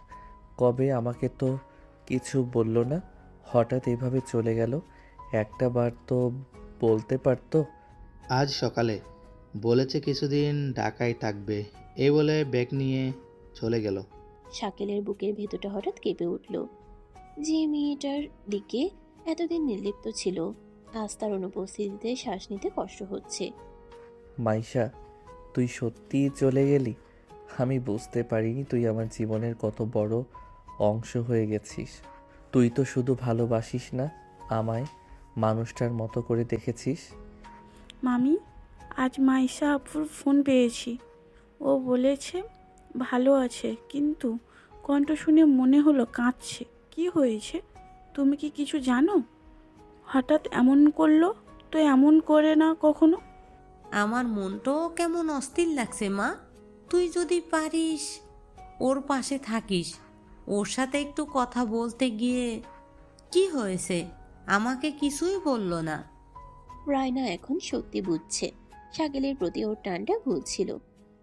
কবে? আমাকে তো কিছু বলল না, হঠাৎ এভাবে চলে গেল। একটা বার তো বলতে পারতো। আজ সকালে বলেছে কিছুদিন ঢাকায় থাকবে, এই বলে ব্যাগ নিয়ে চলে গেল। শাকিলের বুকের ভেতরটা হঠাৎ কেঁপে উঠল। যে মেয়েটার দিকে এতদিন নির্লিপ্ত ছিল, আজ তার অনুপস্থিতিতে শ্বাস নিতে কষ্ট হচ্ছে। মাইশা, তুই সত্যিই চলে গেলি? আমি বুঝতে পারিনি তুই আমার জীবনের কত বড় অংশ হয়ে গেছিস। তুই তো শুধু ভালোবাসিস না, আমায় মানুষটার মতো করে দেখেছিস। মামি, আজ মাইশা আপুর ফোন পেয়েছি। ও বলেছে ভালো আছে, কিন্তু কণ্ঠ শুনে মনে হলো কাঁদছে। কি হয়েছে? তুমি কি কিছু জানো? হঠাৎ এমন করলো তো, এমন করে না কখনো। আমার মনটাও কেমন অস্থির লাগছে মা। তুই যদি পারিস ওর পাশে থাকিস, ওর সাথে একটু কথা বলতে গিয়ে। কি হয়েছে? আমাকে কিছুই বলল না। রায়না এখন সত্যি বুঝছে শাকিলের প্রতি ওর টানটা ভুল ছিল।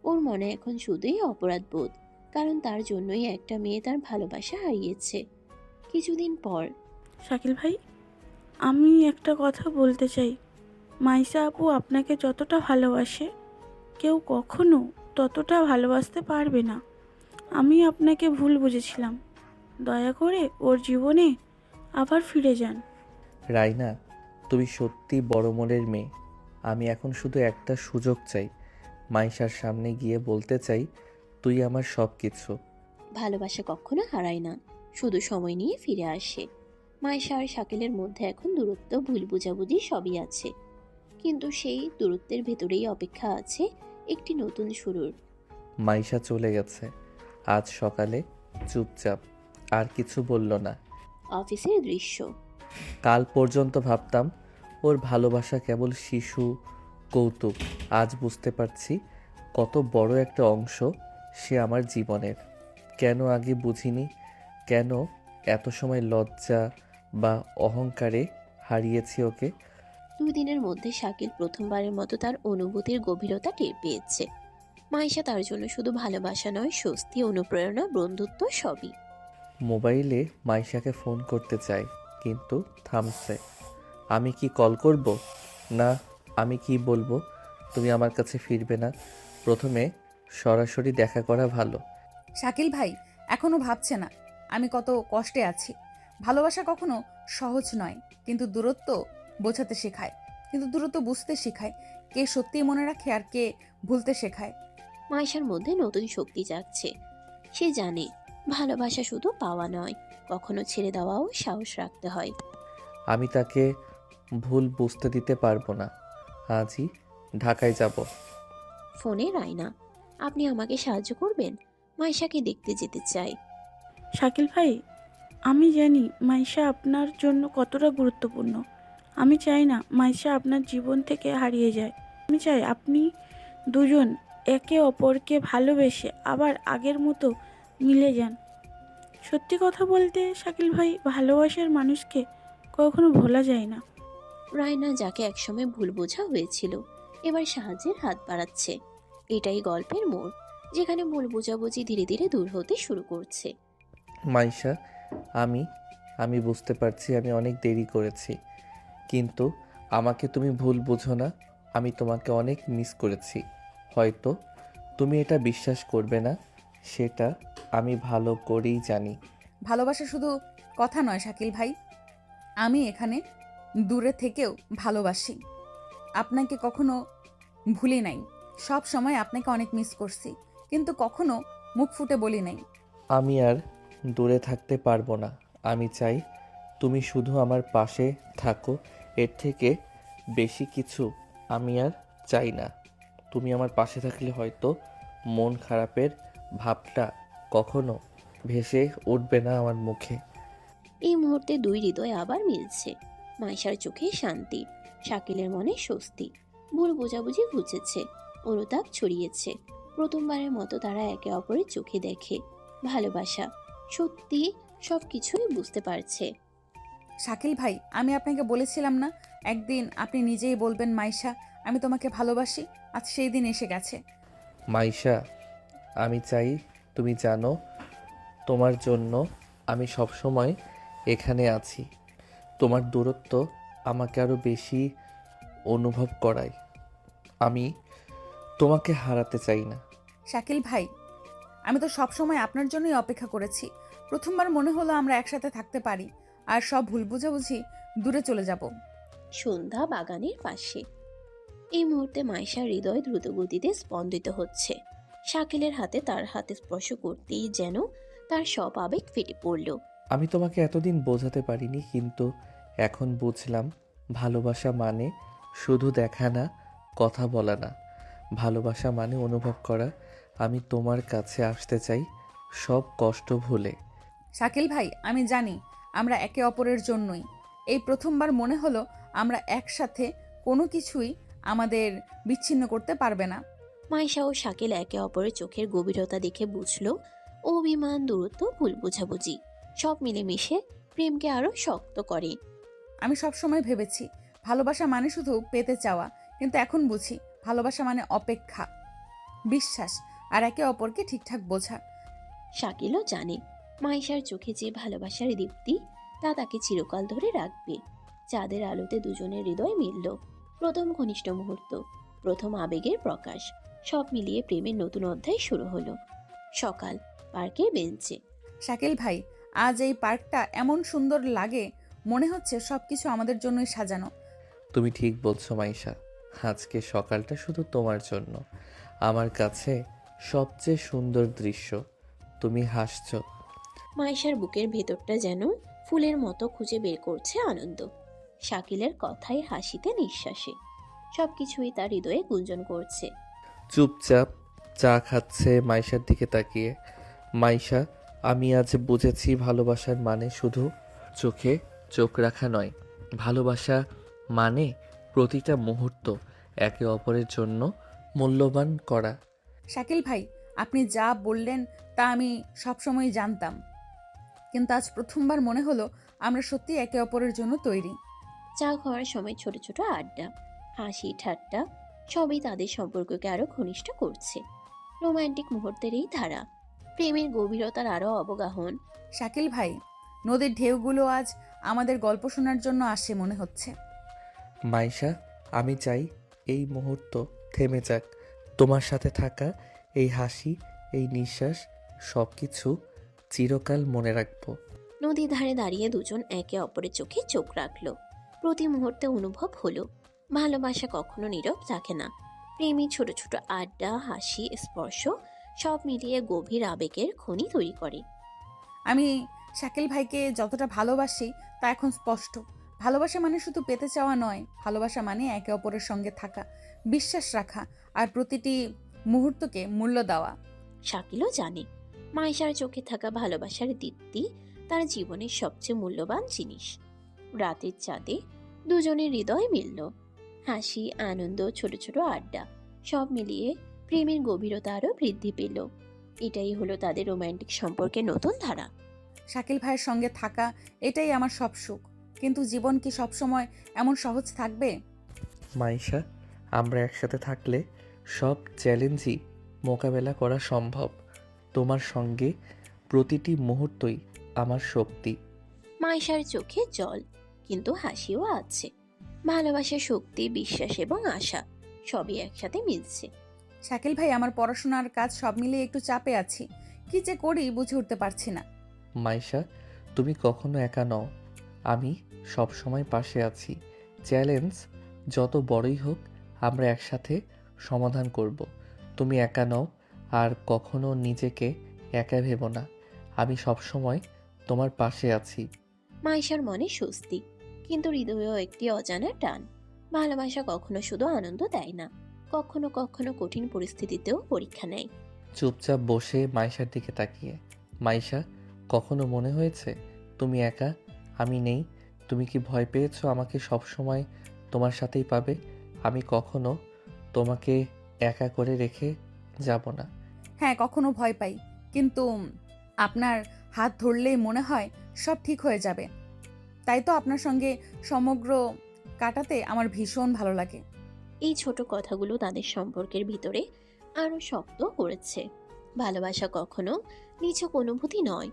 ওর মনে এখন শুধুই অপরাধ বোধ, কারণ তার জন্যই একটা মেয়ে তার ভালোবাসা হারিয়েছে। কিছুদিন পর শাকিল ভাই, আমি একটা কথা বলতে চাই। মাইশা আপু আপনাকে যতটা ভালোবাসে, কেউ কখনো ততটা ভালোবাসতে পারবে না। আমি আপনাকে ভুল বুঝেছিলাম। দয়া করে ওর জীবনে আবার ফিরে যান। রাইনা, তুমি সত্যি বড় মনের মেয়ে। আমি এখন শুধু একটা সুযোগ চাই। মাইশার সামনে গিয়ে বলতে চাই, তুই আমার সব কিছু। ভালোবাসা কখনো হারায় না, শুধু সময় নিয়ে ফিরে আসে। মাইশা আর শাকিলের মধ্যে এখন দূরত্ব, ভুল বোঝাবুঝি সবই আছে, কিন্তু সেই দূরত্বের ভেতরেই অপেক্ষা আছে একটি নতুন শুরুর। মাইশা চলে গেছে আজ সকালে, চুপচাপ, আর কিছু বলল না। অফিসের দৃশ্য। কাল পর্যন্ত ভাবতাম ওর ভালোবাসা কেবল শিশু কৌতুক, আজ বুঝতে পারছি কত বড় একটা অংশ সে আমার জীবনের। কেন আগে বুঝিনি? কেন এত সময় লজ্জা বা অহংকারে হারিয়েছি ওকে? 2 দিনের মধ্যে শাকিল প্রথমবারের মতো তার অনুভূতির গভীরতা টের পেয়েছে। মাইশা তার জন্য শুধু ভালোবাসা নয়, স্বস্তি, অনুপ্রেরণা, বন্ধুত্ব সবই। মোবাইলে মাইশাকে ফোন করতে চাই, কিন্তু থামছে। আমি কি কল করব? না, আমি কি বলবো? তুমি আমার কাছে ফিরবে না। প্রথমে সরাসরি দেখা করা ভালো। শাকিল ভাই এখনো ভাবছে না আমি কত কষ্টে আছি। ভালোবাসা কখনো সহজ নয়, কিন্তু দূরত্ব বোঝাতে শেখায়, কিন্তু দূরত্ব বুঝতে শেখায়। কে সত্যিই মনে রাখে আর কে ভুলতে শেখায়। মাইশার মধ্যে নতুন শক্তি জাগছে। সে জানে ভালোবাসা শুধু পাওয়া নয়, কখনো ছেড়ে দেওয়াও সাহস রাখতে হয়। আমি তাকে ভুল বুঝতে দিতে পারবো না। আজই ঢাকায় যাব। ফোনে রায়না, আপনি আমাকে সাহায্য করবেন? মাইশাকে দেখতে যেতে চাই। শাকিল ভাই, আমি জানি মাইশা আপনার জন্য কতটা গুরুত্বপূর্ণ। আমি চাই না মাইশা আপনার জীবন থেকে হারিয়ে যায়। আমি চাই আপনি দুজন একে অপরকে ভালোবেসে আবার আগের মতো মিলে যান। সত্যি কথা বলতে শাকিল ভাই, ভালোবাসার মানুষকে কখনো ভোলা যায় না। রায়না যাকে একসময় ভুল বোঝা হয়েছিল এবার সাহায্যের হাত বাড়াচ্ছে। এটাই গল্পের মোড়, যেখানে ভুল বোঝাবুঝি ধীরে ধীরে দূর হতে শুরু করছে। মাইশা, আমি আমি বুঝতে পারছি আমি অনেক দেরি করেছি, কিন্তু আমাকে তুমি ভুল বুঝো না। আমি তোমাকে অনেক মিস করেছি। হয়তো তুমি এটা বিশ্বাস করবে না, সেটা আমি ভালো করেই জানি। ভালোবাসা শুধু কথা নয় শাকিল ভাই, আমি এখানে দূরে থেকেও ভালোবাসি। আপনাকে কখনো ভুলি নাই, সব সময় আপনাকে অনেক মিস করছি, কিন্তু কখনো মুখ ফুটে বলি নাই। আমি আর দূরে থাকতে পারবো না। আমি চাই তুমি শুধু আমার পাশে থাকো, এর থেকে বেশি কিছু আমি আর চাই না। তুমি আমার পাশে থাকলে হয়তো মন খারাপের ভাবটা কখনো ভেসে উঠবে না আমার মুখে। এই মুহূর্তে দুই হৃদয় আবার মিলছে। মাইশার চোখে শান্তি, শাকিলের মনে স্বস্তি। ভুল বোঝাবুঝি ঘুচেছে, অনুতাপ ছড়িয়েছে। প্রথমবারের মতো তারা একে অপরের চোখে দেখে ভালোবাসা, সত্যি সবকিছুই বুঝতে পারছে। শাকিল ভাই, আমি আপনাকে বলেছিলাম না একদিন আপনি নিজেই বলবেন মাইশা আমি তোমাকে ভালোবাসি। আজ সেই দিন এসে গেছে। মাইশা, আমি চাই তুমি জানো তোমার জন্য আমি সবসময় এখানে আছি। তোমার দূরত্ব আমাকে আরও বেশি অনুভব করায়। আমি তোমাকে হারাতে চাই না। শাকিল ভাই, আমি তো সবসময় আপনার জন্যই অপেক্ষা করেছি। প্রথমবার মনে হলো আমরা একসাথে থাকতে পারি, আর সব ভুল বুঝাবুঝি দূরে চলে যাব। সন্ধ্যা বাগানের পাশে। এই মুহূর্তে মাইশার হৃদয় দ্রুত গতিতে স্পন্দিত হচ্ছে। শাকিলের হাতে তার হাতে স্পর্শ করতেই যেন তার সব আবেগ ফেটে পড়ল। আমি তোমাকে এতদিন বোঝাতে পারিনি, কিন্তু এখন বুঝলাম ভালোবাসা মানে শুধু দেখা না, কথা বলা না। ভালোবাসা মানে অনুভব করা। আমি তোমার কাছে আসতে চাই সব কষ্ট ভুলে। শাকিল ভাই, আমি জানি আমরা একে অপরের জন্যই। এই প্রথমবার মনে হলো আমরা একসাথে কোনো কিছুই আমাদের বিচ্ছিন্ন করতে পারবে না। মাইশা ও শাকিল একে অপরের চোখের গভীরতা দেখে বুঝলো অভিমান, দূরত্ব, ভুল বোঝাবুঝি সব মিলেমিশে প্রেমকে আরো শক্ত করে। আমি সবসময় ভেবেছি ভালোবাসা মানে শুধু পেতে চাওয়া, কিন্তু এখন বুঝি ভালোবাসা মানে অপেক্ষা, বিশ্বাস আর একে অপরকে ঠিকঠাক বোঝা। শাকিলও জানে মাইশার চোখে যে ভালোবাসার দীপ্তি তা তাকে চিরকাল ধরে রাখবে। চাঁদের আলোতে দুজনের হৃদয় মিলল। প্রথম ঘনিষ্ঠ মুহূর্ত, প্রথম আবেগের প্রকাশ, সব মিলিয়ে প্রেমের নতুন অধ্যায় শুরু হলো। সকাল, পার্কের বেঞ্চে। শাকিল ভাই, আজ এই পার্কটা এমন সুন্দর লাগে, মনে হচ্ছে সবকিছু আমাদের জন্যই সাজানো। তুমি ঠিক বলছো মাইশা, আজকে সকালটা শুধু তোমার জন্য। আমার কাছে সবচেয়ে সুন্দর দৃশ্য। তুমি হাসছো। মাইশার বুকের ভেতরটা যেন ফুলের মতো খুঁজে বের করছে আনন্দ। শাকিলের কথায়, হাসিতে, নিঃশ্বাসে সবকিছুই তার হৃদয়ে গুঞ্জন করছে। চুপচাপ চা খাচ্ছে মাইশার দিকে তাকিয়ে। মাইশা, আমি আজ বুঝেছি ভালোবাসার মানে শুধু চোখে চোখ রাখা নয়। ভালোবাসা মানে প্রতিটা মুহূর্ত একে অপরের জন্য মূল্যবান করা। শাকিল ভাই, আপনি যা বললেন তা আমি সবসময় জানতাম, কিন্তু আজ প্রথমবার মনে হলো আমরা সত্যি একে অপরের জন্য তৈরি। চা খাওয়ার সময় ছোট ছোট আড্ডা, হাসি ঠাট্টা সবই তাদের সম্পর্ককে আরো ঘনিষ্ঠ করছে। রোমান্টিক মুহূর্তের এই ধারা, প্রেমের গভীরতার আরো অবগাহন। শাকিল ভাই, নদীর ঢেউগুলো আজ আমাদের গল্প শোনার জন্য আসে মনে হচ্ছে। মাইশা, আমি চাই এই মুহূর্ত থেমে যাক। তোমার সাথে থাকা এই হাসি, এই নিঃশ্বাস, সব কিছু চিরকাল মনে রাখবো। নদীর ধারে দাঁড়িয়ে দুজন একে অপরের চোখে চোখ রাখলো। প্রতি মুহূর্তে অনুভব হলো ভালোবাসা কখনো নীরব থাকে না। প্রেমী ছোট ছোট আড্ডা, হাসি, স্পর্শ সব মিলিয়ে গভীর আবেগের খনি তৈরি করে। আমি শাকিল ভাইকে যতটা ভালোবাসি তা এখন স্পষ্ট। ভালোবাসা মানে শুধু পেতে চাওয়া নয়, ভালোবাসা মানে একে অপরের সঙ্গে থাকা, বিশ্বাস রাখা আর প্রতিটি মুহূর্তকে মূল্য দেওয়া। শাকিলও জানে মাইশার চোখে থাকা ভালোবাসার দীপ্তি তার জীবনের সবচেয়ে মূল্যবান জিনিস। রাতের চাঁদে দুজনের হৃদয় মিলল। হাসি, আনন্দ, ছোট ছোট আড্ডা সব মিলিয়ে প্রেমের গভীরতা আরও বৃদ্ধি পেল। এটাই হলো তাদের রোমান্টিক সম্পর্কের নতুন ধারা। শাকিল ভাইয়ের সঙ্গে থাকা, এটাই আমার সব সুখ। কিন্তু জীবন কি সবসময় এমন সহজ থাকবে? মাইশা, আমরা একসাথে থাকলে সব চ্যালেঞ্জই মোকাবেলা করা সম্ভব। তোমার সঙ্গে প্রতিটি মুহূর্তই আমার শক্তি। মাইশার চোখে জল, কিন্তু হাসিও আছে। ভালোবাসা, শক্তি, বিশ্বাস এবং আশা সবই একসাথে মিলছে। শাকিল ভাই, আমার পড়াশোনার কাজ সব মিলিয়ে একটু চাপে আছি। কি যে করি বুঝে উঠতে পারছি না। মাইশা, তুমি কখনো একা নও। আমি সব সময় পাশে আছি। চ্যালেঞ্জ যত বড়ই হোক, আমরা একসাথে সমাধান করব। তুমি একা নও, আর কখনো নিজেকে একা ভেবো না। আমি সব সময় তোমার পাশে আছি। মাইশার মনে স্বস্তি, কিন্তু হৃদয়েও একটি অজানা টান। ভালোবাসা কখনো শুধু আনন্দ দেয় না, কখনো কখনো কঠিন পরিস্থিতিতেও পরীক্ষা নেয়। চুপচাপ বসে মাইশার দিকে তাকিয়ে, মাইশা, কখনো মনে হয়েছে তুমি একা, আমি নেই? তুমি কি ভয় পেয়েছো আমাকে সব সময় তোমার সাথেই পাবে? আমি কখনো তোমাকে একা করে রেখে যাব না। হ্যাঁ, কখনো ভয় পাই, কিন্তু আপনার হাত ধরলেই মনে হয় সব ঠিক হয়ে যাবে। তাই তো আপনার সঙ্গে সমগ্র কাটাতে আমার ভীষণ ভালো লাগে। এই ছোট কথাগুলো তাদের সম্পর্কের ভিতরে আরো শক্ত করেছে। ভালোবাসা কখনো নিছক অনুভূতি নয়,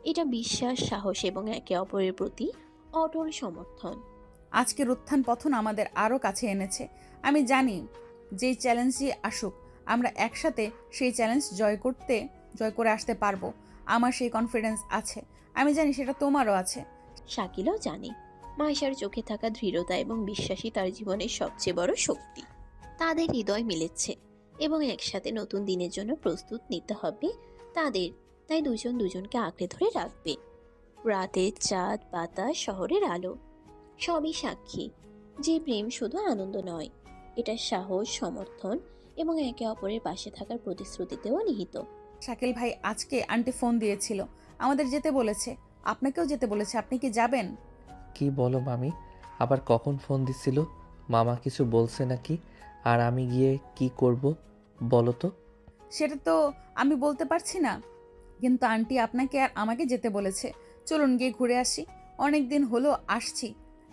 এটা বিশ্বাস, সাহস এবং একে অপরের প্রতি অটল সমর্থন। আজকের উত্থান পতন আমাদের আরও কাছে এনেছে। আমি জানি যেই চ্যালেঞ্জই আসুক, আমরা একসাথে সেই চ্যালেঞ্জ জয় করে আসতে পারবো। আমার সেই কনফিডেন্স আছে। আমি জানি সেটা তোমারও আছে। শাকিলও জানে মাইশার চোখে থাকা দৃঢ়তা এবং বিশ্বাসই তার জীবনের সবচেয়ে বড় শক্তি। তাদের হৃদয় মিলেছে এবং একসাথে নতুন দিনের জন্য প্রস্তুত নিতে হবে তাদের। তাই দুজন দুজনকে আঁকড়ে ধরে রাখবে। রাতের চাঁদ, বাতাস, শহরের আলো সবই সাক্ষী যে প্রেম শুধু আনন্দ নয়, এটা সাহস, সমর্থন এবং একে অপরের পাশে থাকার প্রতিশ্রুতিতেও নিহিত। শাকিল ভাই, আজকে আন্টি ফোন দিয়েছিল, আমাদের যেতে বলেছে, আপনাকেও যেতে বলেছে। আপনি কি যাবেন? কি বলো মামি? আবার কখন ফোন দিছিল? মামা কিছু বলছে নাকি? আর আমি গিয়ে কি করব বলো তো? সেটা তো আমি বলতে পারছি না, কিন্তু আন্টি আপনাকে আর আমাকে যেতে বলেছে। চলুন গিয়ে ঘুরে আসি। অনেক দিন হলো আসছি,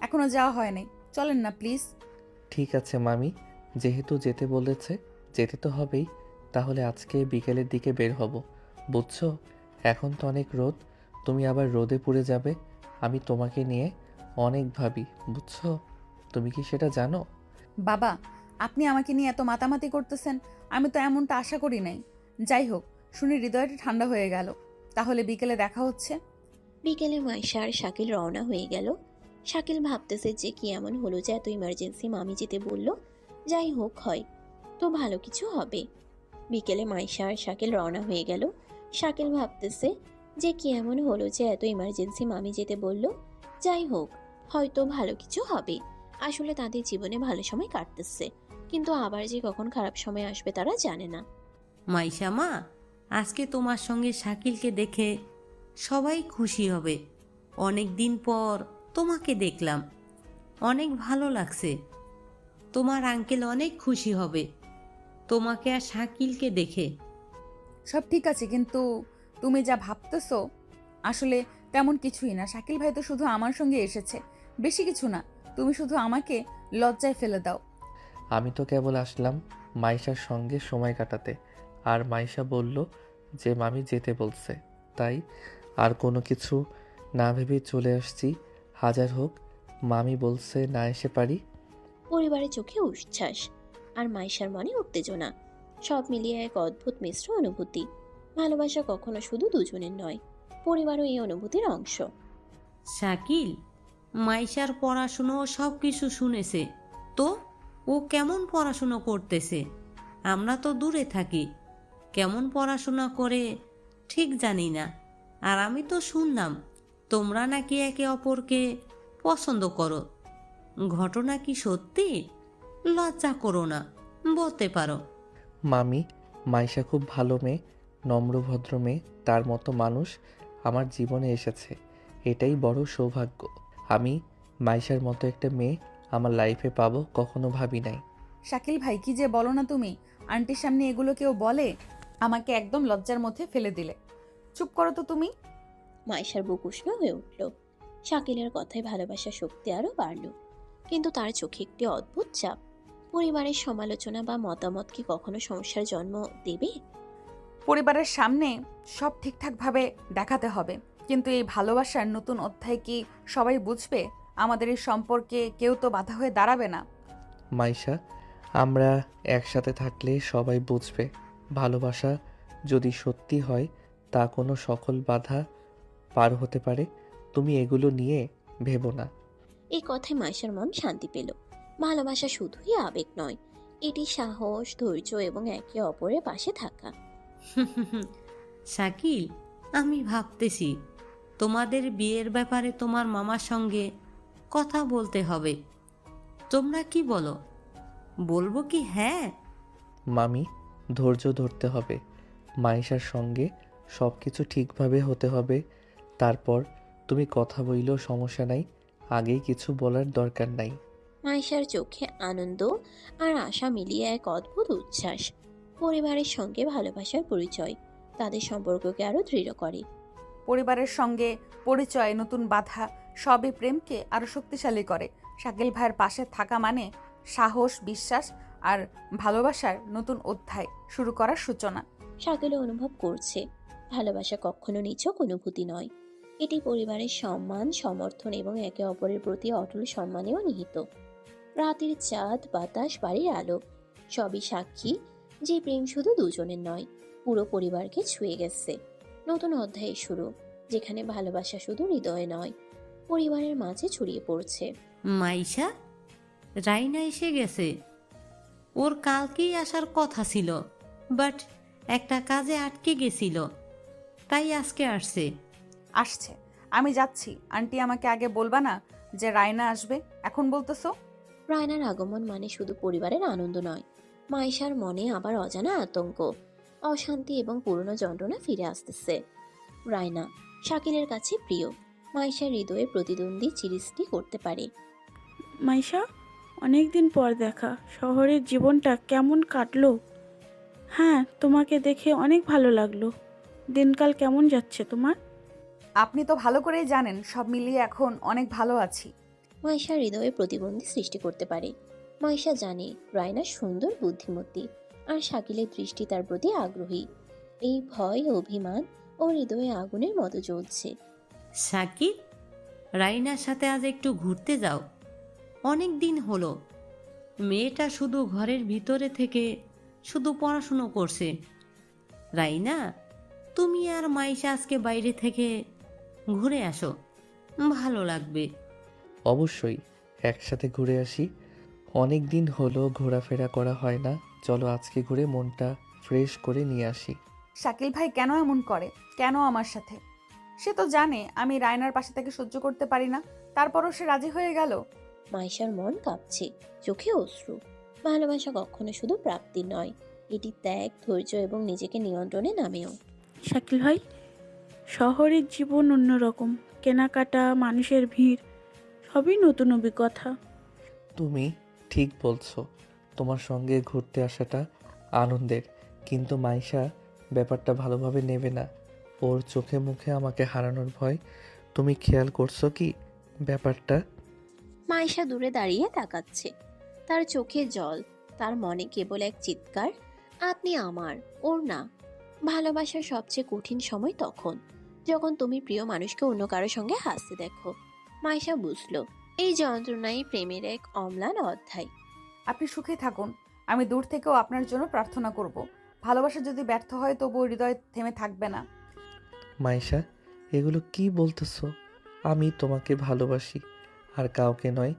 এখনো যাওয়া হয় নাই। চলেন না প্লিজ। ঠিক আছে মামি, যেহেতু যেতে বলেছে, যেতে তো হবেই। তাহলে আজকে বিকেলের দিকে বের হব, বুঝছো? এখন তো অনেক রোদ, তুমি আবার রোদে পুড়ে যাবে। আমি তোমাকে নিয়ে অনেক ভাবি, বুঝছো? তুমি কি সেটা জানো? বাবা, আপনি আমাকে নিয়ে এত মাতামাতি করতেছেন, আমি তো এমনটা আশা করি নাই। যাই হোক, শুনে হৃদয়টা ঠান্ডা হয়ে গেল। তাহলে বিকেলে দেখা হচ্ছে। বিকেলে মাইশা আর শাকিল রওনা হয়ে গেল। শাকিল ভাবতেছে যে কি এমন হলো যে এত ইমার্জেন্সি মামি যেতে বলল। যাই হোক, হয় তো ভালো কিছু হবে। বিকেলে মাইশা আর শাকিল রওনা হয়ে গেল। শাকিল ভাবতেছে যে কি এমন হলো যে এত ইমার্জেন্সি মামি যেতে বলল। যাই হোক, হয়তো ভালো কিছু হবে। আসলে তাদের জীবনে ভালো সময় কাটতেছে, কিন্তু আবার যে কখন খারাপ সময় আসবে তারা জানে না। মাইশা মা, আজকে তোমার সঙ্গে শাকিলকে দেখে সবাই খুশি হবে। অনেক দিন পর তোমাকে দেখলাম, অনেক ভালো লাগছে। তোমার আঙ্কেল অনেক খুশি হবে তোমাকে আর শাকিলকে দেখে। সব ঠিক আছে, কিন্তু তুমি যা ভাবতেছো আসলে তেমন কিছুই না। শাকিল ভাই তো শুধু আমার সঙ্গে এসেছে, বেশি কিছু না। তুমি শুধু আমাকে লজ্জায় ফেলে দাও। আমি তো কেবল আসলাম মাইশার সঙ্গে সময় কাটাতে, আর মাইশা বলল যে মামি যেতে বলছে, তাই আর কোনো কিছু না ভেবে চলে আসছি। হাজার হোক, মামি বলছে না এসে পারি। পরিবারের চোখে উচ্ছ্বাস আর মাইশার মনে উত্তেজনা, সব মিলিয়ে এক অদ্ভুত মিশ্র অনুভূতি। ভালোবাসা কখনো শুধু দুজনের নয়, পরিবারও এই অনুভূতির অংশ। শাকিল মাইশার পড়াশুনো সব কিছু শুনেছে তো? ও কেমন পড়াশুনো করতেছে? আমরা তো দূরে থাকি, কেমন পড়াশোনা করে ঠিক জানি না। আর আমি তো শুনলাম তোমরা নাকি একে অপরকে পছন্দ করো। ঘটনা কি সত্যি? লজ্জা করো না, বলতে পারো। মামি, মাইশা খুব ভালো মেয়ে, নম্র ভদ্র মেয়ে। তার মতো মানুষ আমার জীবনে এসেছে, এটাই বড় সৌভাগ্য। আমি মাইশার মতো একটা মেয়ে আমার লাইফে পাবো কখনো ভাবি নাই। শাকিল ভাই, কি যে বলো না তুমি। আন্টির সামনে এগুলো কেউ বলে? আমাকে একদম লজ্জার মধ্যে ফেলে দিলে। চুপ করো তো তুমি। মাইশার বুক উষ্ণ হয়ে উঠল। শাকিলের কথায় ভালোবাসার শক্তি আরও বাড়ল, কিন্তু তার চোখে একটি অদ্ভুত চাপ। পরিবারের সমালোচনা বা মতামত কি কখনো সমস্যার জন্ম দেবে? পরিবারের সামনে সব ঠিকঠাকভাবে দেখাতে হবে, কিন্তু এই ভালোবাসার নতুন অধ্যায় কি সবাই বুঝবে? আমাদের এই সম্পর্কে কেউ তো বাধা হয়ে দাঁড়াবে না। মাইশা, আমরা একসাথে থাকলে সবাই বুঝবে। ভালোবাসা যদি সত্যি হয় তা কোনো সকল বাধা পার হতে পারে। তুমি এগুলো নিয়ে ভেবো না। এই কথায় মাইশার মন শান্তি পেল। ভালোবাসা শুধুই আবেগ নয়, এটি সাহস, ধৈর্য এবং একে অপরের পাশে থাকা। শাকিল, আমি ভাবতেছি তোমাদের বিয়ের ব্যাপারে তোমার মামার সঙ্গে কথা বলতে হবে। তোমরা কি বলো? বলবো কি হ্যাঁ? মামি, ধৈর্য ধরতে হবে। মাইশার সঙ্গে সব কিছু ঠিকভাবে হতে হবে, তারপর তুমি কথা বইলেও সমস্যা নাই। আগেই কিছু বলার দরকার নাই। মাইশার চোখে আনন্দ আর আশা মিলিয়ে এক অদ্ভুত উচ্ছ্বাস। পরিবারের সঙ্গে ভালোবাসার পরিচয় তাদের সম্পর্ককে আরো দৃঢ় করে। পরিবারের সঙ্গে পরিচয়, নতুন বাধা সবই প্রেমকে আরো শক্তিশালী করে। শাকিল ভাইয়ের পাশে থাকা মানে সাহস, বিশ্বাস আর ভালোবাসার নতুন অধ্যায় শুরু করার সূচনা। শাকিলও অনুভব করছে ভালোবাসা কখনো নিছক অনুভূতি নয়, এটি পরিবারের সম্মান, সমর্থন এবং একে অপরের প্রতি অটল সম্মানেও নিহিত। রাতের চাঁদ, বাতাস, বাড়ির আলো সবই সাক্ষী যে প্রেম শুধু দুজনের নয়, পুরো পরিবারকে ছুঁয়ে গেছে। নতুন অধ্যায়ের শুরু, যেখানে ভালোবাসা শুধু হৃদয়ে নয়, পরিবারের মাঝে ছড়িয়ে পড়ছে। মাইশা, রাইনা এসে গেছে। ওর কালকেই আসার কথা ছিল, বাট একটা কাজে আটকে গেছিল, তাই আজকে আসছে। আসছে, আমি যাচ্ছি। আন্টি, আমাকে আগে বলবা না যে রায়না আসবে? এখন বলতেছো? রায়নার আগমন মানে শুধু পরিবারের আনন্দ নয়, মাইশার মনে আবার অজানা আতঙ্ক, অশান্তি এবং পুরনো যন্ত্রণা ফিরে আসতেছে। রায়না শাকিলের কাছে প্রিয়, মাইশার হৃদয়ে প্রতিদ্বন্দ্বী সৃষ্টি করতে পারে। মাইশা, অনেক দিন পর দেখা। শহরের জীবনটা কেমন কাটলো? হ্যাঁ, তোমাকে দেখে অনেক ভালো লাগলো। দিনকাল কেমন যাচ্ছে তোমার? আপনি তো ভালো করেই জানেন, সব মিলিয়ে এখন অনেক ভালো আছি। মাইশার হৃদয়ে প্রতিবন্ধী সৃষ্টি করতে পারে। মাইশা জানে রায়না সুন্দর, বুদ্ধিমতী আর শাকিলের দৃষ্টি তার প্রতি আগ্রহী। এই ভয়, অভিমান ও হৃদয়ে আগুনের মতো জ্বলছে। শাকিল, রাইনার সাথে আজ একটু ঘুরতে যাও। অনেক দিন হলো মেয়েটা শুধু ঘরের ভিতরে থেকে শুধু পড়াশুনো করছে। রাইনা, তুমি আর মাইশা আজকে বাইরে থেকে ঘুরে আসো, ভালো লাগবে। অবশ্যই, একসাথে ঘুরে আসি। অনেক দিন হলো ঘোরাফেরা করা হয় না। চলো আজকে ঘুরে মনটা ফ্রেশ করে নিয়ে আসি। শাকিল ভাই কেন এমন করে? কেন আমার সাথে? সে তো জানে আমি রায়নার পাশে থেকে সহ্য করতে পারি না, তারপরও সে রাজি হয়ে গেল। মাইশার মন কাঁপছে, চোখে অশ্রু। ভালোবাসা কখনো শুধু প্রাপ্তি নয়, এটি ত্যাগ, ধৈর্য এবং নিজেকে নিয়ন্ত্রণে নামেও। শাকিল ভাই, শহরের জীবন অন্যরকম। কেনাকাটা, মানুষের ভিড়, সবই নতুন অভিজ্ঞতা। তুমি ঠিক বলছো। তোমার সঙ্গে ঘুরতে আসাটা আনন্দের, কিন্তু মাইশা ব্যাপারটা ভালোভাবে নেবে না। ওর চোখে মুখে আমাকে হারানোর ভয়। তুমি খেয়াল করছো কি ব্যাপারটা? মাইশা দূরে দাঁড়িয়ে তাকাচ্ছে, তার চোখে জল, তার মনে কেবল এক চিৎকার, আপনি আমার, ওর না। ভালোবাসার সবচেয়ে কঠিন সময় তখন, যখন তুমি প্রিয় মানুষকে অন্য কারোর সঙ্গে হাসতে দেখো। মাইশা বুঝলো এই যন্ত্রণাই প্রেমের এক অম্লান অধ্যায়। আপনি সুখে থাকুন, আমি দূর থেকেও আপনার জন্য প্রার্থনা করব। ভালোবাসা যদি ব্যর্থ হয় তবুও হৃদয় থেমে থাকবে না। মাইশা, এগুলো কি বলতেছো? আমি তোমাকে ভালোবাসি, আর কাউকে নয়।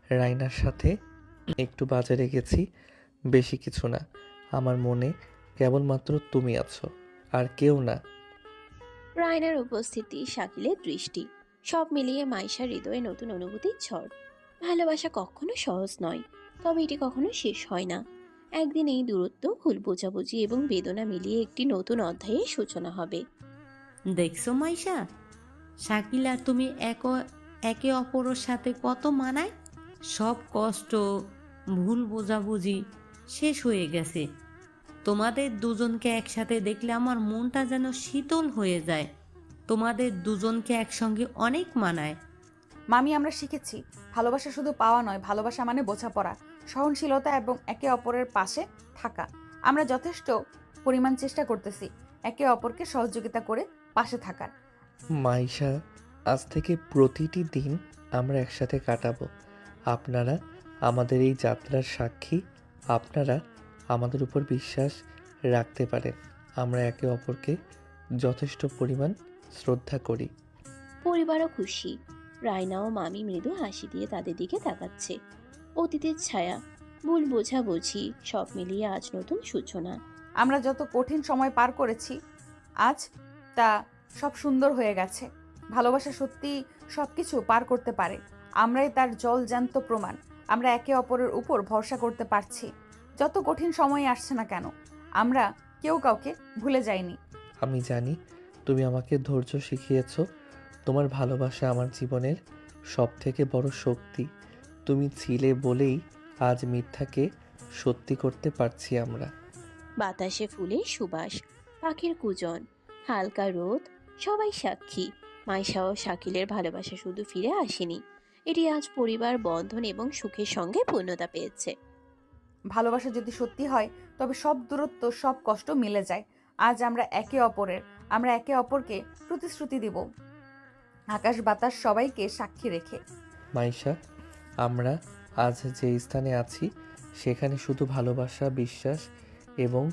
রাইনার সাথে একটু বাজারে গেছি, বেশি কিছু না। আমার মনে কেবলমাত্র তুমি আছো, আর কেউ না। রায়নার উপস্থিতি, শাকিলের দৃষ্টি, সব মিলিয়ে মাইশার হৃদয়ে নতুন অনুভূতির ঝড়। ভালোবাসা কখনো সহজ নয়, তবে এটি কখনো শেষ হয় না। একদিন এই দূরত্ব, ভুল বোঝাবুঝি এবং বেদনা মিলিয়ে একটি নতুন অধ্যায়ের সূচনা হবে। দেখছো মাইশা, শাকিল আর তুমি একে অপরের সাথে কত মানায়। সব কষ্ট, ভুল বোঝাবুঝি শেষ হয়ে গেছে। তোমাদের দুজনকে একসাথে দেখলে আমার মনটা যেন শীতল হয়ে যায়। তোমাদের দুজনকে একসঙ্গে অনেক মানায়। মামি, আমরা শিখেছি ভালোবাসা শুধু পাওয়া নয়, ভালোবাসা মানে বোঝাপড়া, সহনশীলতা এবং একে অপরের পাশে থাকা। আমরা যথেষ্ট পরিমাণ চেষ্টা করতেছি একে অপরকে সহযোগিতা করে পাশে থাকার। মাইশা, আজ থেকে প্রতিটি দিন আমরা একসাথে কাটাবো। আপনারা আমাদের এই যাত্রার সাক্ষী। আপনারা আমাদের উপর বিশ্বাস রাখতে পারেন। আমরা একে অপরকে যথেষ্ট পরিমাণ শ্রদ্ধা করি। পরিবারও খুশি। রায়না ও মামি মৃদু হাসি দিয়ে তাদের দিকে তাকাচ্ছে। অতীতের ছায়া, ভুল বোঝাবুঝি সব মিলিয়ে আজ নতুন সূচনা। আমরা যত কঠিন সময় পার করেছি আজ তা সব সুন্দর হয়ে গেছে। ভালোবাসা সত্যি সব কিছু পার করতে পারে। আমরাই তার জলজ্যান্ত প্রমাণ। আমরা একে অপরের উপর ভরসা করতে পারছি। যত কঠিন সময় আসছে না কেন, আমরা কেউ কাউকে ভুলে যাইনি। আমি জানি তুমি আমাকে ধৈর্য শিখিয়েছো। তোমার ভালোবাসা আমার জীবনের সবথেকে বড় শক্তি। তুমি ছিলে বলেই আজ মিথ্যাকে সত্যি করতে পারছি আমরা। বাতাসে ফুলের সুবাস, পাখির কুজন, হালকা রোদ, সবাই সাক্ষী। মাইশা ও শাকিলের ভালোবাসা শুধু ফিরে আসেনি, এটি আজ পরিবার, বন্ধন এবং সুখের সঙ্গে পূর্ণতা পেয়েছে। ভালোবাসা যদি সত্যি হয় তবে সব দূরত্ব, সব কষ্ট মিলে যায়। আজ আমরা একে অপরকে প্রতিশ্রুতি দিব, আকাশ বাতাস সবাইকে সাক্ষী রেখে। মাইশা, আমরা আজ যে স্থানে আছি সেখানে শুধু ভালোবাসা, বিশ্বাস এবং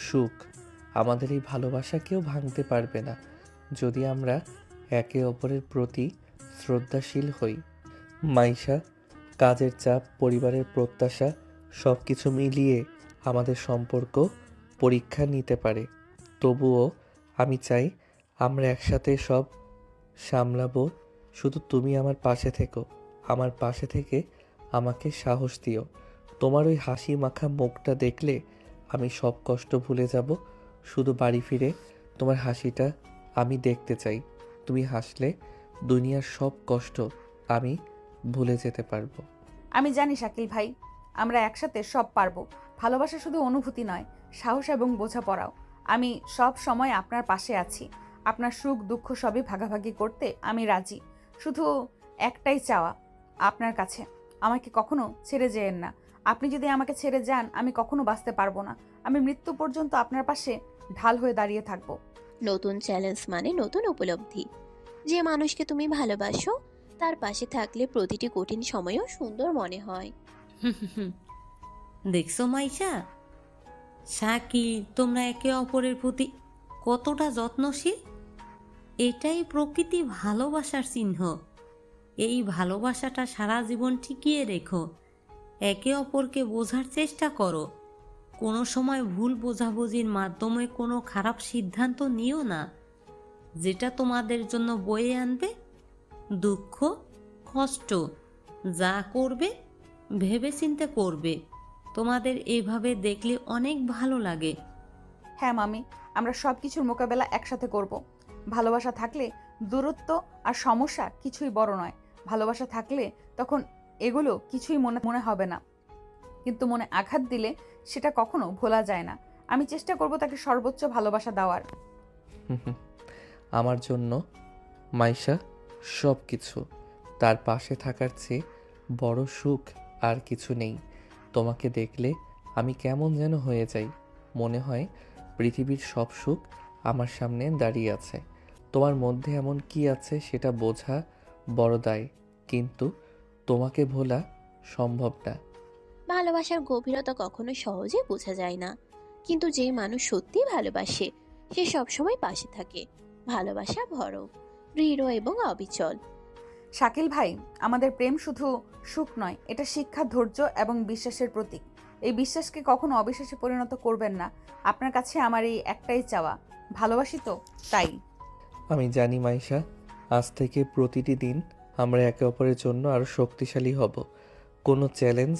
সুখ। আমাদের এই ভালোবাসা কেউ ভাঙতে পারবে না যদি আমরা একে অপরের প্রতি শ্রদ্ধাশীল হই। মাইশা, কাজের চাপ, পরিবারের প্রত্যাশা সব কিছু মিলিয়ে আমাদের সম্পর্ক পরীক্ষা নিতে পারে। তবুও আমি চাই আমরা একসাথে সব সামলাবো। শুধু তুমি আমার পাশে থেকো। আমার পাশে থেকে আমাকে সাহস দিও। তোমার ওই হাসি মাখা মুখটা দেখলে আমি সব কষ্ট ভুলে যাব। শুধু বাড়ি ফিরে তোমার হাসিটা আমি দেখতে চাই। তুমি হাসলে দুনিয়ার সব কষ্ট আমি ভুলে যেতে পারবো। আমি জানি শাকিল ভাই, আমরা একসাথে সব পারবো। ভালোবাসা শুধু অনুভূতি নয়, সাহস এবং বোঝাপড়াও। আমি সব সময় আপনার পাশে আছি। আপনার সুখ দুঃখ সবই ভাগাভাগি করতে আমি রাজি। শুধু একটাই চাওয়া আপনার কাছে, আমাকে কখনো ছেড়ে যেয়েন না। আপনি যদি আমাকে ছেড়ে যান আমি কখনো বাঁচতে পারবো না। আমি মৃত্যু পর্যন্ত আপনার পাশে ঢাল হয়ে দাঁড়িয়ে থাকবো। নতুন চ্যালেঞ্জ মানে নতুন উপলব্ধি। যে মানুষকে তুমি ভালোবাসো তার পাশে থাকলে প্রতিটি কঠিন সময়ও সুন্দর মনে হয়। দেখছো মাইশা, শাকিল, তোমরা একে অপরের প্রতি কতটা যত্নশীল। এটাই প্রকৃতি ভালোবাসার চিহ্ন। এই ভালোবাসাটা সারা জীবন টিকিয়ে রেখো। একে অপরকে বোঝার চেষ্টা করো। কোনো সময় ভুল বোঝাবুঝির মাধ্যমে কোনো খারাপ সিদ্ধান্ত নিও না, যেটা তোমাদের জন্য বয়ে আনবে দুঃখ, কষ্ট। যা করবে ভেবেচিন্তে করবে। তোমাদের এভাবে দেখলে অনেক ভালো লাগে। হ্যাঁ মামি, আমরা সব কিছুর মোকাবেলা একসাথে করব। ভালোবাসা থাকলে দূরত্ব আর সমস্যা কিছুই বড় নয়। ভালোবাসা থাকলে তখন এগুলো কিছুই মনে হবে না, কিন্তু মনে আঘাত দিলে সেটা কখনো ভোলা যায় না। আমি চেষ্টা করব তাকে সর্বোচ্চ ভালোবাসা দেওয়ার। আমার জন্য মাইশা সব কিছু। তার পাশে থাকার চেয়ে বড় সুখ আর কিছু নেই। তোমাকে দেখলে আমি কেমন যেন হয়ে যাই। মনে হয় পৃথিবীর সব সুখ আমার সামনে দাঁড়িয়ে আছে। তোমার মধ্যে এমন কি আছে সেটা বোঝা বড় দায়, কিন্তু তোমাকে ভোলা সম্ভব না। ভালোবাসার গভীরতা কখনো সহজে বোঝা যায় না, কিন্তু যে মানুষ সত্যি ভালোবাসে সে সবসময় পাশে থাকে। ভালোবাসা ভরো, দৃঢ় এবং অবিচল। শাকিল ভাই, আমাদের প্রেম শুধু সুখ নয়, এটা শিক্ষা, ধৈর্য এবং বিশ্বাসের প্রতীক। এই বিশ্বাসকে কখনো অবিশ্বাসে পরিণত করবেন না। আপনার কাছে আমার এই একটাই চাওয়া, ভালোবাসি তো তাই। আমি জানি মাইশা, আজ থেকে প্রতিটি দিন আমরা একে অপরের জন্য আরও শক্তিশালী হব। কোনো চ্যালেঞ্জ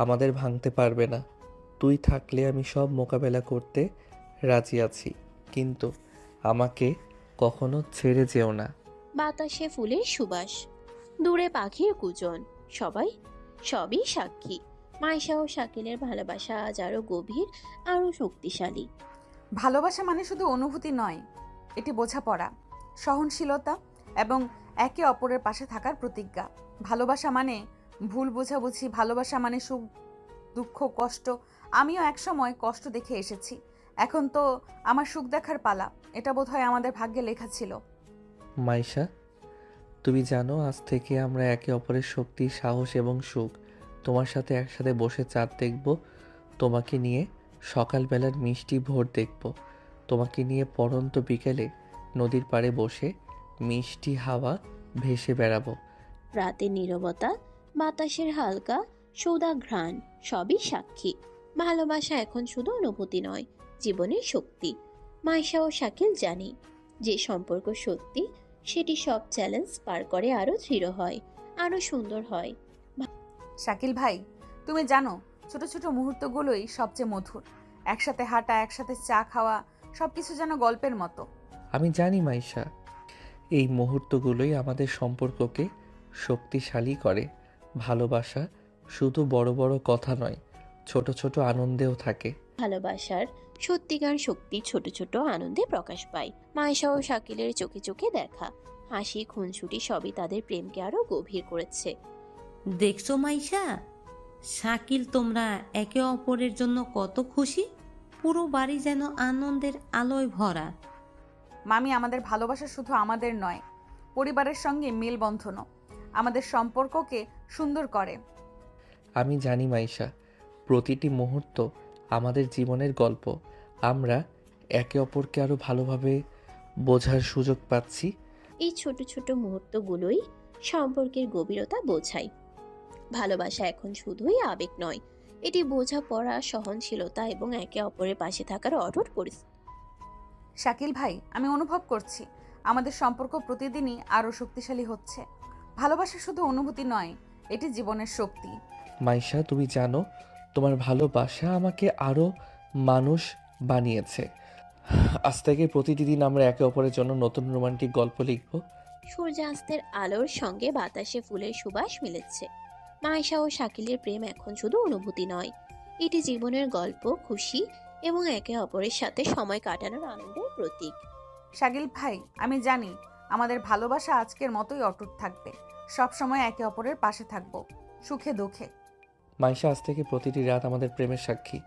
আমাদের ভাঙতে পারবে না। তুই থাকলে আমি সব মোকাবেলা করতে রাজি আছি, কিন্তু আমাকে কখনো ছেড়ে যেও না। বাতাসে ফুলের সুবাস, দূরে পাখির কুজন, সবই সাক্ষী। মাইশা ও শাকিলের ভালোবাসা আজ আরো গভীর, আরো শক্তিশালী। ভালোবাসা মানে শুধু অনুভূতি নয়, এটি বোঝাপড়া, সহনশীলতা এবং একে অপরের পাশে থাকার প্রতিজ্ঞা। ভালোবাসা মানে ভুল বোঝাবুঝি, ভালোবাসা মানে সুখ দুঃখ কষ্ট। আমিও একসময় কষ্ট দেখে এসেছি, এখন তো আমার সুখ দেখার পালা। এটা বোধহয় আমাদের ভাগ্যে লেখা ছিল। মাইশা, তুমি জানো আজ থেকে আমরা একে অপরের শক্তি, সাহস এবং সুখ। তোমার সাথে একসাথে বসে চাঁদ দেখব, তোমাকে নিয়ে সকালবেলার মিষ্টি ভোর দেখব, তোমাকে নিয়ে পড়ন্ত বিকেলে নদীর পাড়ে বসে মিষ্টি হাওয়া ভেসে বেড়াবো। রাতের নীরবতা, বাতাসের হালকা সৌদা ঘ্রাণ সবই সাক্ষী। ভালোবাসা এখন শুধু অনুভূতি নয়, জীবনের শক্তি। মাইশা ও শাকিল জানি যে সম্পর্ক সত্যি, সেটি সব চ্যালেঞ্জ পার করে আরো দৃঢ় হয়, আরো সুন্দর হয়। শাকিল ভাই, তুমি জানো ছোট ছোট মুহূর্তগুলোই সবচেয়ে মধুর। একসাথে হাঁটা, একসাথে চা খাওয়া, সবকিছু যেন গল্পের মতো। আমি জানি মাইশা, এই মুহূর্তগুলোই আমাদের সম্পর্ককে শক্তিশালী করে। ভালোবাসা শুধু বড় বড় কথা নয়, ছোট ছোট আনন্দেও থাকে। ভালোবাসার সত্যিকার শক্তি ছোট ছোট আনন্দে প্রকাশ পায়। মাইশা ও শাকিলের চোখে চোখে দেখা, হাসি, খুনসুটি সবই তাদের প্রেমকে আরো গভীর করেছে। দেখছো মাইশা, শাকিল তোমরা একে অপরের জন্য কত খুশি। পুরো বাড়ি যেন আনন্দের আলোয় ভরা। মামি, আমাদের ভালোবাসা শুধু আমাদের নয়, পরিবারের সঙ্গে মেলবন্ধনও আমাদের সম্পর্ককে সুন্দর করে। আমি জানি মাইশা, প্রতিটি মুহূর্ত আমাদের জীবনের গল্প। আমরা একে অপরকে আরো ভালোভাবে বোঝার সুযোগ পাচ্ছি। এই ছোট ছোট মুহূর্তগুলোই সম্পর্কের গভীরতা বোঝায়। ভালোবাসা এখন শুধুই আবেগ নয়, এটি বোঝাপড়া, সহনশীলতা এবং একে অপরের পাশে থাকার অটুট পরিস্থিতি। শাকিল ভাই, আমি অনুভব করছি আমাদের সম্পর্ক প্রতিদিনই আরও শক্তিশালী হচ্ছে। ভালোবাসা শুধু অনুভূতি নয়, এটি জীবনের শক্তি। মাইশা, তুমি জানো তোমার ভালোবাসা আমাকে আরো মানুষ বানিয়েছে। আজ থেকে প্রতিটি দিন আমরা একে অপরের জন্য নতুন রোমান্টিক গল্প লিখব। সূর্যাস্তের আলোর সঙ্গে বাতাসে ফুলের সুবাস মিলেছে। মাইশা ও শাকিলের প্রেম এখন শুধু অনুভূতি নয়, এটি জীবনের গল্প, খুশি এবং একে অপরের সাথে সময় কাটানোর আনন্দের প্রতীক। শাকিল ভাই, আমি জানি আমাদের ভালোবাসা আজকের মতোই অটুট থাকবে। সব সময় একে অপরের পাশে থাকবো, সুখে দুঃখে। মাইশা, আজ থেকে প্রতিটি রাত আমাদের প্রেমের সাক্ষী।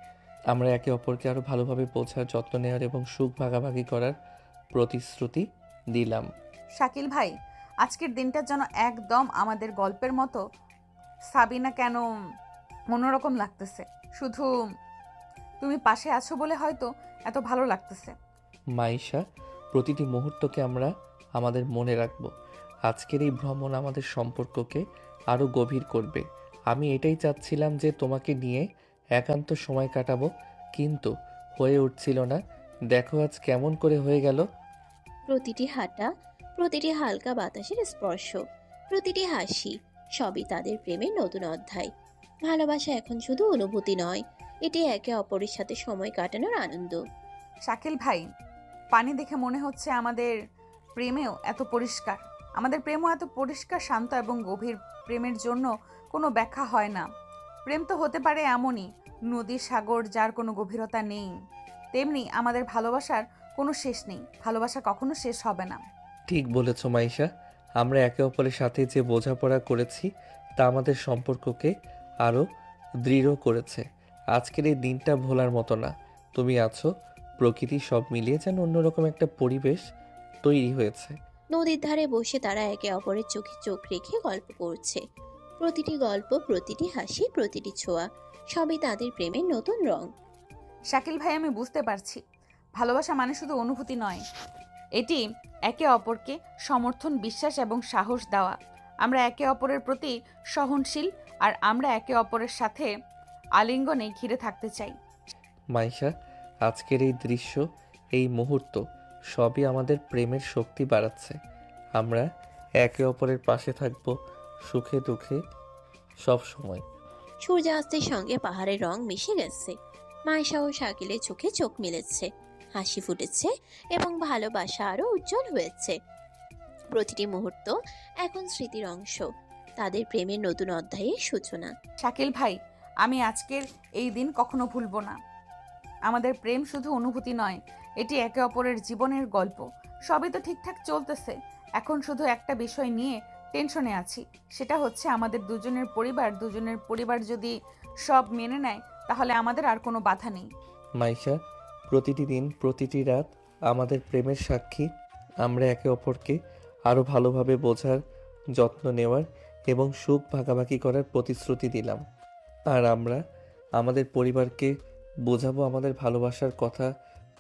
আমরা একে অপরকে আরো ভালোভাবে বোঝার, যত্ন নেওয়ার এবং সুখ ভাগাভাগি করার প্রতিশ্রুতি দিলাম। শাকিল ভাই, আজকের দিনটা যেন একদম আমাদের গল্পের মতো। সাবিনা, কেন অন্যরকম লাগতেছে? শুধু তুমি পাশে আছো বলে হয়তো এত ভালো লাগতেছে। মাইশা, প্রতিটি মুহূর্তকে আমরা আমাদের মনে রাখব। আজকের এই ভ্রমণ আমাদের সম্পর্ককে আরো গভীর করবে। আমি এটাই চাচ্ছিলাম যে তোমাকে নিয়ে একান্ত সময় কাটাবো, কিন্তু হয়ে উঠছিল না। দেখো আজ কেমন করে হয়ে গেল। প্রতিটি হাঁটা, প্রতিটি হালকা বাতাসের স্পর্শ, প্রতিটি হাসি সবই তাদের প্রেমের নতুন অধ্যায়। ভালোবাসা এখন শুধু অনুভূতি নয়, এটি একে অপরের সাথে সময় কাটানোর আনন্দ। শাকিল ভাই, পানি দেখে মনে হচ্ছে আমাদের প্রেমেও এত পরিষ্কার। আমাদের প্রেমও এত পরিষ্কার, শান্ত এবং গভীর। প্রেমের জন্য কোনো ব্যাখ্যা হয় না। প্রেম তো হতে পারে এমনই নদী, সাগর, যার কোনো গভীরতা নেই। তেমনি আমাদের ভালোবাসার কোনো শেষ নেই, ভালোবাসা কখনো শেষ হবে না। ঠিক বলেছ মাইশা, আমরা একে অপরের সাথে যে বোঝাপড়া করেছি তা আমাদের সম্পর্ককে আরো দৃঢ় করেছে। আজকের এই দিনটা ভোলার মতো না। তুমি আছো, প্রকৃতি সব মিলিয়ে যেন অন্যরকম একটা পরিবেশ তৈরি হয়েছে। নদীর ধারে বসে তারা একে অপরের চোখে চোখ রেখে গল্প করছে। প্রতিটি গল্প, প্রতিটি হাসি, প্রতিটি ছোঁয়া সবই তাদের প্রেমের নতুন রং। শাকিল ভাই, আমি বুঝতে পারছি ভালোবাসা মানে শুধু অনুভূতি নয়, এটি একে অপরকে সমর্থন, বিশ্বাস এবং সাহস দেওয়া। আমরা একে অপরের প্রতি সহনশীল, আর আমরা একে অপরের সাথে আলিঙ্গনে ঘিরে থাকতে চাই। মাইশা, আজকের এই দৃশ্য, এই মুহূর্ত সবই আমাদের প্রেমের শক্তি বাড়াচ্ছে। আমরা একে অপরের পাশে থাকবো, সুখে দুঃখে সব সময়। সূর্যাস্তের সঙ্গে পাহাড়ের রং মিশে গেছে। মাইশা ও শাকিলের চোখে চোখ মিলেছে, হাসি ফুটেছে এবং ভালোবাসা আরো উজ্জ্বল হয়েছে। প্রতিটি মুহূর্ত এখন স্মৃতির অংশ, তাদের প্রেমের নতুন অধ্যায়ের সূচনা। শাকিল ভাই, আমি আজকের এই দিন কখনো ভুলবো না। আমাদের প্রেম শুধু অনুভূতি নয়, এটি একে অপরের জীবনের গল্প। সবই তো ঠিকঠাক চলতেছে। এখন শুধু একটা বিষয় নিয়ে টেনশনে আছি, সেটা হচ্ছে আমাদের দুজনের পরিবার যদি সব মেনে নেয় তাহলে আমাদের আর কোনো বাধা নেই। মাইশা, প্রতিটি দিন প্রতিটি রাত আমাদের প্রেমের সাক্ষী। আমরা একে অপরকে আরও ভালোভাবে বোঝার, যত্ন নেওয়ার এবং সুখ ভাগাভাগি করার প্রতিশ্রুতি দিলাম। আর আমরা আমাদের পরিবারকে বোঝাবো, আমাদের ভালোবাসার কথা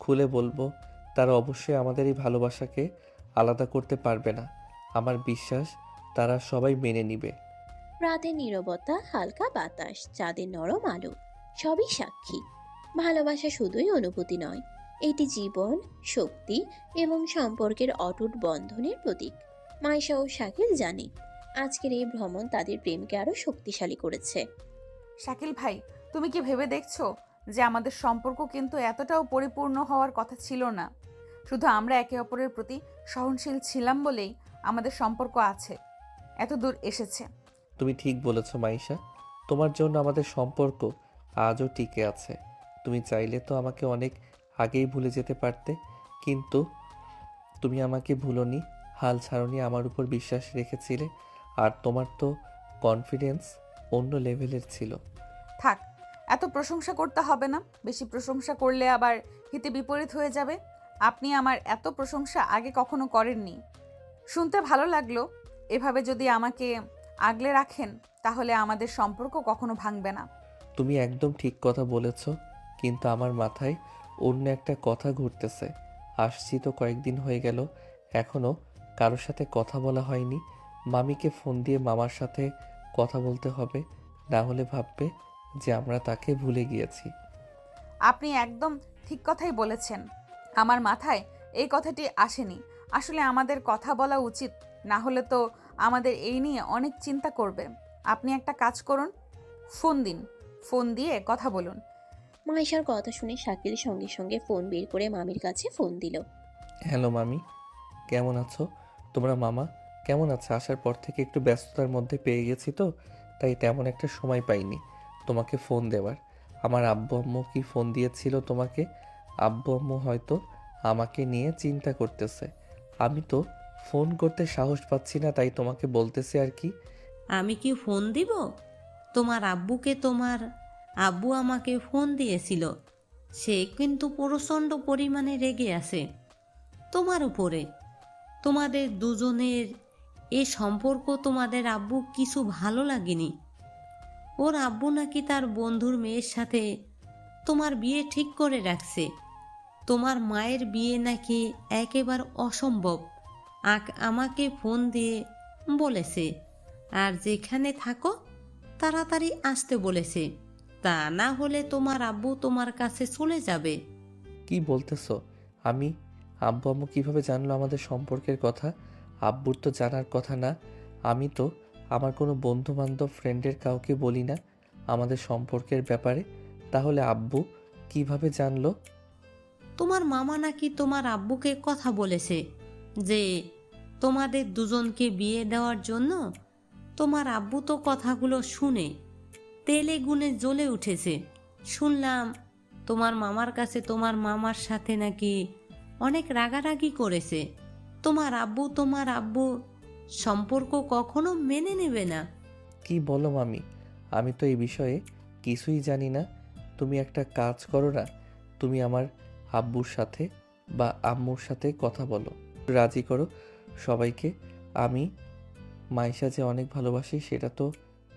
খুলে বলবো। তারা অবশ্যই আমাদের এই ভালোবাসাকে আলাদা করতে পারবে না। আমার বিশ্বাস তারা সবাই মেনে নিবে। রাতের নীরবতা, হালকা বাতাস, চাঁদের নরম আলো, সবই সাক্ষী। ভালোবাসা শুধুই অনুভূতি নয়, এটি জীবন, শক্তি এবং সম্পর্কের অটুট বন্ধনের প্রতীক। মাইশা ও শাকিল জানে আজকের এই ভ্রমণ তাদের প্রেমকে আরো শক্তিশালী করেছে। শাকিল ভাই, তুমি কি ভেবে দেখছো যে আমাদের সম্পর্ক কিন্তু এতটাও পরিপূর্ণ হওয়ার কথা ছিল না? শুধু আমরা একে অপরের প্রতি সহনশীল ছিলাম বলেই আমাদের সম্পর্ক আছে, এত দূর এসেছে। তুমি ঠিক বলেছ মাইশা, তোমার জন্য আমাদের সম্পর্ক আজও টিকে আছে। তুমি চাইলে তো আমাকে অনেক আগেই ভুলে যেতে পারতে, কিন্তু তুমি আমাকে ভুলোনি, হাল ছাড়নি, আমার উপর বিশ্বাস রেখেছিলে। আর তোমার তো কনফিডেন্স অন্য লেভেলের ছিল। থাক, এত প্রশংসা করতে হবে না। বেশি প্রশংসা করলে আবার হিতে বিপরীত হয়ে যাবে। আপনি আমার এত প্রশংসা আগে কখনো করেননি। শুনতে ভালো লাগলো। এভাবে যদি আমাকে আগলে রাখেন তাহলে আমাদের সম্পর্ক কখনো ভাঙবে না। তুমি একদম ঠিক কথা বলেছ, কিন্তু আমার মাথায় অন্য একটা কথা ঘুরতেছে। আসছি তো কয়েকদিন হয়ে গেল, এখনও কারোর সাথে কথা বলা হয়নি। মামিকে ফোন দিয়ে মামার সাথে কথা বলতে হবে, না হলে ভাববে যে আমরা তাকে ভুলে গিয়েছি। আপনি একদম ঠিক কথাই বলেছেন। আমার মাথায় এই কথাটি আসেনি। আসলে আমাদের কথা বলা উচিত, না হলে তো আমাদের এই নিয়ে অনেক চিন্তা করবে। আপনি একটা কাজ করুন, ফোন দিন, ফোন দিয়ে কথা বলুন। মাইশার কথা শুনে শাকিল সঙ্গে সঙ্গে ফোন বের করে মামির কাছে ফোন দিল। হ্যালো মামি, কেমন আছো? তোমরা মামা কেমন আছে? আসার পর থেকে একটু ব্যস্ততার মধ্যে পেয়ে গেছি তো, তাই তেমন একটা সময় পাইনি তোমাকে ফোন দেওয়ার। আমার আব্বু আম্মু কি ফোন দিয়েছিল তোমাকে? আব্বু আম্মু হয়তো আমাকে নিয়ে চিন্তা করতেছে। আমি তো ফোন করতে সাহস পাচ্ছি না, তাই তোমাকে বলতেছি আর কি। আমি কি ফোন দিব? তোমার আব্বুকে তোমার আব্বু আমাকে ফোন দিয়েছিল। সে কিন্তু প্রচণ্ড পরিমাণে রেগে আছে তোমার উপরে। তোমাদের দুজনের এ সম্পর্ক তোমাদের আব্বু কিছু ভালো লাগেনি। ওর আব্বু নাকি তার বন্ধুর মেয়ের সাথে তোমার বিয়ে ঠিক করে রাখছে। তোমার মায়ের বিয়ে নাকি একেবারে অসম্ভব। আমাকে ফোন দিয়ে বলেছে, আর যেখানে থাকো তাড়াতাড়ি আসতে বলেছে, তা না হলে তোমার আব্বু তোমার কাছে চলে যাবে। কি বলতেছো? আমি আব্বু আম্মু কিভাবে জানলো আমাদের সম্পর্কের কথা? আব্বুর তো জানার কথা না। আমি তো আমার কোনো বন্ধু বান্ধব ফ্রেন্ডের কাউকে বলি না আমাদের সম্পর্কের ব্যাপারে। তাহলে আব্বু কিভাবে জানলো? তোমার মামা নাকি তোমার আব্বুকে কথা বলেছে যে তোমাদের দুজনকে বিয়ে দেওয়ার জন্য। তোমার আব্বু তো কথাগুলো শুনে তেলে গুনে জ্বলে উঠেছে। শুনলাম তোমার মামার কাছে তোমার মামার সাথে নাকি অনেক রাগারাগি করেছে। তোমার আব্বু সম্পর্ক কখনো মেনে নেবে না। কি বলো মামি? আমি তো এই বিষয়ে কিছুই জানি না। তুমি একটা কাজ করো না, তুমি আমার আব্বুর সাথে বা আম্মুর সাথে কথা বলো, রাজি করো সবাইকে। আমি মাইশা যে অনেক ভালোবাসি সেটা তো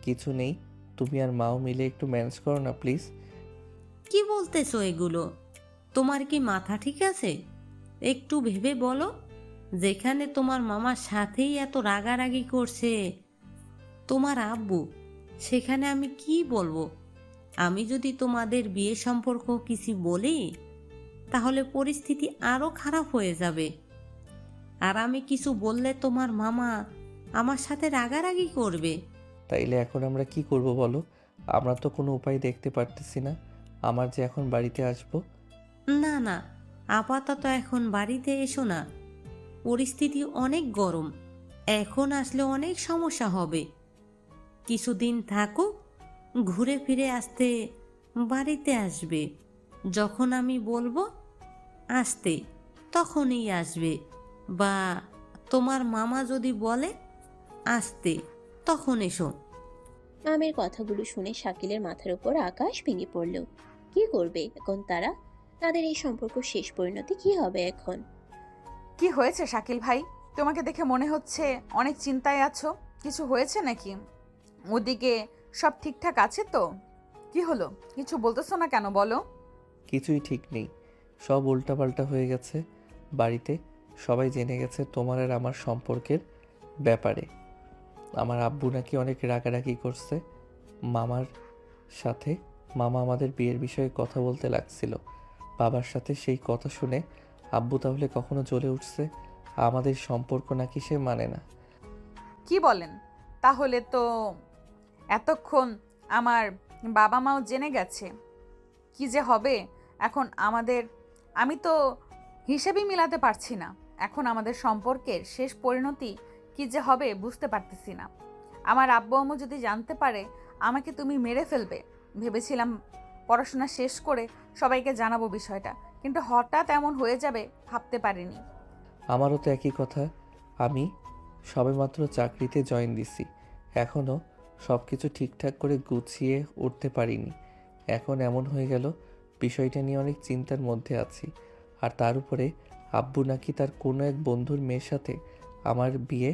কিছু নেই। তুমি আর মাও মিলে একটু ম্যানেজ করো না প্লিজ। কি বলতেছো এগুলো? তোমার কি মাথা ঠিক আছে? একটু ভেবে বলো। যেখানে তোমার মামার সাথেই এত রাগারাগি করছে তোমার আব্বু, সেখানে আমি কি বলবো? আমি যদি তোমাদের বিয়ে সম্পর্ক কিছু বলি তাহলে পরিস্থিতি আরো খারাপ হয়ে যাবে। আর আমি কিছু বললে তোমার মামা আমার সাথে রাগারাগি করবে। তাইলে এখন আমরা কি করব বলো? আমরা তো কোনো উপায় দেখতে পারতেছি না। আমার যে এখন বাড়িতে আসবো। না না, আপাতত এখন বাড়িতে এসো না। পরিস্থিতি অনেক গরম, এখন আসলে অনেক সমস্যা হবে। কিছুদিন থাকো, ঘুরে ফিরে আসতে বাড়িতে আসবে। যখন আমি বলবো আসতে তখনই আসবে। বা তোমার মামা যদি বলে আসতে, তখন এসো। মামের কথাগুলো শুনে শাকিলের মাথার উপর আকাশ ভেঙে পড়ল। কি করবে এখন তারা? তাদের এই সম্পর্ক শেষ পরিণতি কি হবে এখন? কি হয়েছে শাকিল ভাই? তোমাকে দেখে মনে হচ্ছে অনেক চিন্তায় আছো। কিছু হয়েছে নাকি? ওদিকে সব ঠিকঠাক আছে তো? কি হলো? কিছু বলতেছো না কেন, বলো। কিছুই ঠিক নেই, সব উল্টাপাল্টা হয়ে গেছে। বাড়িতে সবাই জেনে গেছে তোমার আর আমার সম্পর্কের ব্যাপারে। আমার আব্বু নাকি অনেক রাগারাগি করছে মামার সাথে। মামা আমাদের বিয়ের বিষয়ে কথা বলতে লাগছিল বাবার সাথে। সেই কথা শুনে আব্বু তাহলে কখনো জ্বলে উঠছে। আমাদের সম্পর্ক নাকি সে মানে না। কি বলেন? তাহলে তো এতক্ষণ আমার বাবা মাও জেনে গেছে। কি যে হবে এখন আমাদের, আমি তো হিসেবই মিলাতে পারছি না। এখন আমাদের সম্পর্কের শেষ পরিণতি কি যে হবে বুঝতে পারতেছি না। আমার আব্বু আম্মু যদি জানতে পারে আমাকে তুমি মেরে ফেলবে। ভেবেছিলাম পড়াশোনা শেষ করে সবাইকে জানাবো বিষয়টা, কিন্তু হঠাৎ এমন হয়ে যাবে ভাবতে পারিনি। আমারও তো একই কথা। আমি সবেমাত্র চাকরিতে জয়েন দিছি, এখনও সব কিছু ঠিকঠাক করে গুছিয়ে উঠতে পারিনি। এখন এমন হয়ে গেল, বিষয়টা নিয়ে অনেক চিন্তার মধ্যে আছি। আর তার উপরে আব্বু নাকি তার কোনো এক বন্ধুর মেয়ের সাথে আমার বিয়ে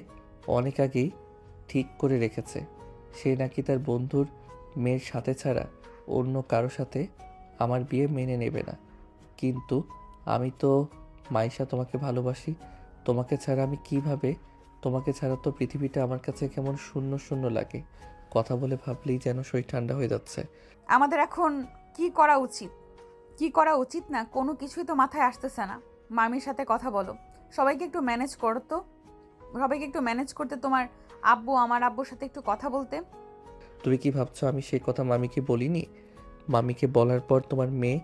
অনেক আগেই ঠিক করে রেখেছে। সে নাকি তার বন্ধুর মেয়ের সাথে ছাড়া অন্য কারো সাথে আমার বিয়ে মেনে নেবে না। কিন্তু আমি তো মাইশা তোমাকে ভালোবাসি। তোমাকে ছাড়া আমি কিভাবে? তোমাকে ছাড়া তো পৃথিবীটা আমার কাছে কেমন শূন্য শূন্য লাগে। কথা বলে ভাবলেই যেন শরীর ঠান্ডা হয়ে যাচ্ছে। আমাদের এখন কি করা উচিত, কি করা উচিত না কোনো কিছুই তো মাথায় আসতেছে না। মামির সাথে কথা বলো, সবাইকে একটু ম্যানেজ করো তো। সবাইকে একটু ম্যানেজ করতে তোমার আব্বু, আমার আব্বুর সাথে একটু কথা বলতে। তুমি কি ভাবছো আমি সেই কথা মামিকে বলিনি? মামিকে বলার পর তোমার মেয়ে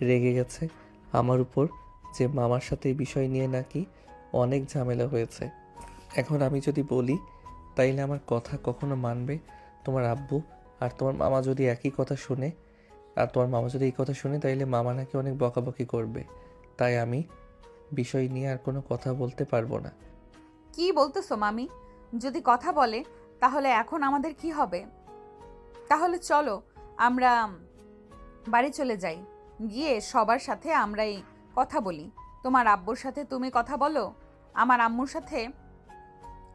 রেগে গেছে আমার উপর, যে মামার সাথে এই বিষয় নিয়ে নাকি অনেক ঝামেলা হয়েছে। এখন আমি যদি বলি তাইলে আমার কথা কখনো মানবে তোমার আব্বু? আর তোমার মামা যদি একই কথা শুনে, আর তোমার মামা যদি এই কথা শুনে, তাইলে মামা নাকি অনেক বকাবকি করবে। তাই আমি বিষয় নিয়ে আর কোনো কথা বলতে পারবো না। কি বলতেছো মামি? যদি কথা বলে তাহলে এখন আমাদের কি হবে? তাহলে চলো আমরা বাড়ি চলে যাই, গিয়ে সবার সাথে আমরাই কথা বলি। তোমার আব্বুর সাথে তুমি কথা বলো, আমার আম্মুর সাথে,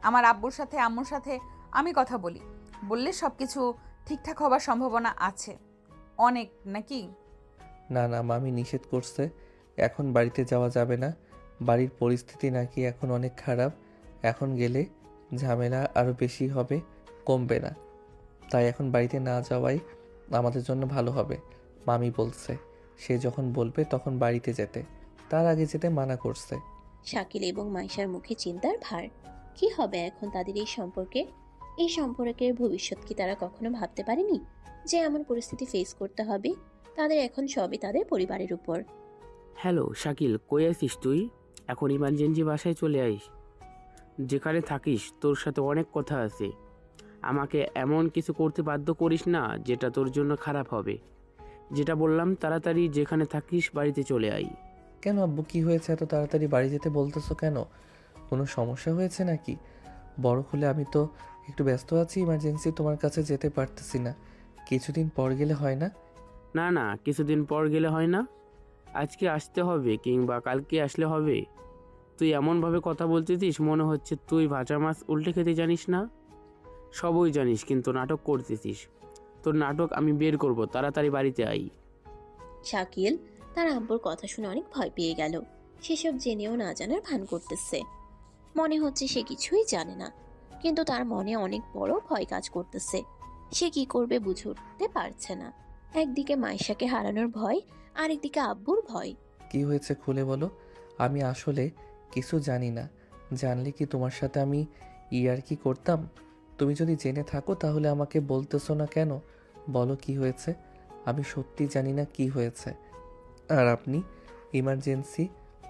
আমার আব্বুর সাথে আম্মুর সাথে আমি কথা বলি। বললে সব কিছু ঠিকঠাক হবার সম্ভাবনা আছে অনেক, নাকি? না না, মামি নিষেধ করছে, এখন বাড়িতে যাওয়া যাবে না। বাড়ির পরিস্থিতি নাকি এখন অনেক খারাপ। এখন গেলে ঝামেলা আরও বেশি হবে, কমবে না। তাই এখন বাড়িতে না যাওয়াই আমাদের জন্য ভালো হবে। মামি বলছে সে যখন বলবে তখন বাড়িতে যেতে, তার আগে যেতে মানা করছে। শাকিল এবং মাইশার মুখে চিন্তার ভার। কি হবে এখন তাদের এই সম্পর্কে? এই সম্পর্কের ভবিষ্যৎ কি তারা কখনো ভাবতে পারেনি যে এমন পরিস্থিতি ফেস করতে হবে? তাদের এখন সবই তাদের পরিবারের উপর। হ্যালো শাকিল, কই আছিস তুই? এখন ইমার্জেন্সি বাসায় চলে আইস। যেখানে থাকিস তোর সাথে অনেক কথা আছে। আমাকে এমন কিছু করতে বাধ্য করিস না যেটা তোর জন্য খারাপ হবে। যেটা বললাম, তাড়াতাড়ি যেখানে থাকিস বাড়িতে চলে আই। কেন আব্বু, কি হয়েছে এত তাড়াতাড়ি বাড়ি যেতে বলতেছো কেন? কোনো সমস্যা হয়েছে নাকি? বড় হলে আমি তো একটু ব্যস্ত আছি, ইমার্জেন্সি তোমার কাছে যেতে পারতেছি না। কিছুদিন পর গেলে হয় না? না না, কিছুদিন পর গেলে হয় না। আজকে আসতে হবে কিংবা কালকে আসলে হবে। তুই এমনভাবে কথা বলতেছিস মনে হচ্ছে তুই ভাজা মাছ উল্টে খেতে জানিস না। সবই জানিস কিন্তু নাটক করতেছিস। তোর নাটক আমি বের করব, তাড়াতাড়ি বাড়িতে আই। শাকিল তার আব্বুর কথা শুনে অনেক ভয় পেয়ে গেল। সেসব জেনেও না জানার ভান করতেছে। মনে হচ্ছে সে কিছুই জানে না, কিন্তু তার মনে অনেক বড় ভয় কাজ করতেছে। সে কি করবে বুঝে উঠতে পারছে না। একদিকে মাইশাকে হারানোর ভয়, আরেকদিকে আব্বুর ভয়। কি হয়েছে খুলে বলো। আমি আসলে কিছু জানি না। জানলে কি তোমার সাথে আমি ইয়ার্কি করতাম? তুমি যদি জেনে থাকো তাহলে আমাকে বলতেছো না কেন? বলো কি হয়েছে। আমি সত্যি জানি না কি হয়েছে। আর আপনি ইমার্জেন্সি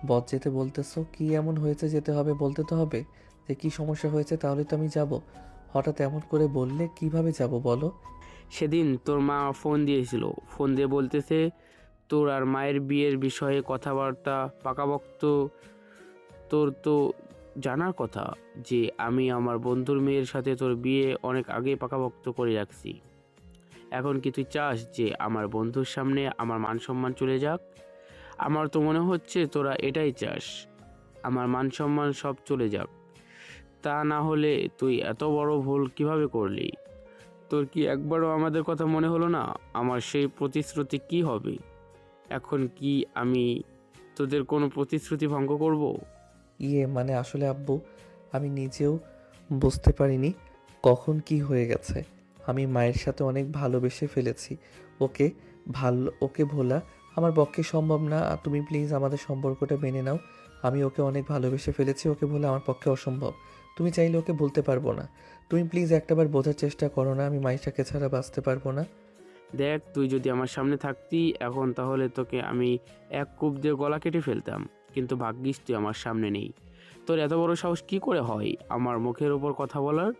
বস যেতে বলতেছো, কি এমন হয়েছে যেতে হবে? বলতে তো হবে যে কি সমস্যা হয়েছে, তাহলে তো আমি যাব। হঠাৎ এমন করে বললে কিভাবে যাব বলো? সেদিন তোর মা ফোন দিয়েছিল, ফোন দিয়ে বলতেছে তোর আর মায়ের বিয়ের বিষয়ে কথাবার্তা পাকাপোক্ত। তোর তো জানার কথা যে আমি আমার বন্ধুর মেয়ের সাথে তোর বিয়ে অনেক আগে পাকাপোক্ত করে রাখছি। এখন কি তুই চাস যে আমার বন্ধুর সামনে আমার মান সম্মান চলে যাক? আমার তো মনে হচ্ছে তোরা এটাই চাস, আমার মান সম্মান সব চলে যাক। তা না হলে তুই এত বড় ভুল কিভাবে করলি? তোর কি একবারও আমাদের কথা মনে হলো না? আমার সেই প্রতিশ্রুতি কি হবে? এখন কি আমি তোদের কোনো প্রতিশ্রুতি ভঙ্গ করব? মানে আসলে আব্বু, আমি নিজেও বুঝতে পারিনি কখন কি হয়ে গেছে। আমি মায়ের সাথে অনেক ভালোবেসে ফেলেছি। ওকে ভোলা আমার পক্ষে সম্ভব না। তুমি প্লিজ আমাদের সম্পর্কটা মেনে নাও। আমি ওকে অনেক ভালোবেসে ফেলেছি, ওকে ভোলা আমার পক্ষে অসম্ভব। তুমি চাইলে ওকে বলতে পারবো না। তুমি প্লিজ একটাবার বোঝার চেষ্টা করো না, আমি মাইশাকে ছাড়া বাঁচতে পারবো না। দেখ, তুই যদি আমার সামনে থাকতি এখন, তাহলে তোকে আমি এক কূপ দিয়ে গলা কেটে ফেলতাম। কিন্তু ভাগ্যিস তুই আমার সামনে নেই। তোর এত বড় সাহস কি করে হয় আমার মুখের ওপর কথা বলার?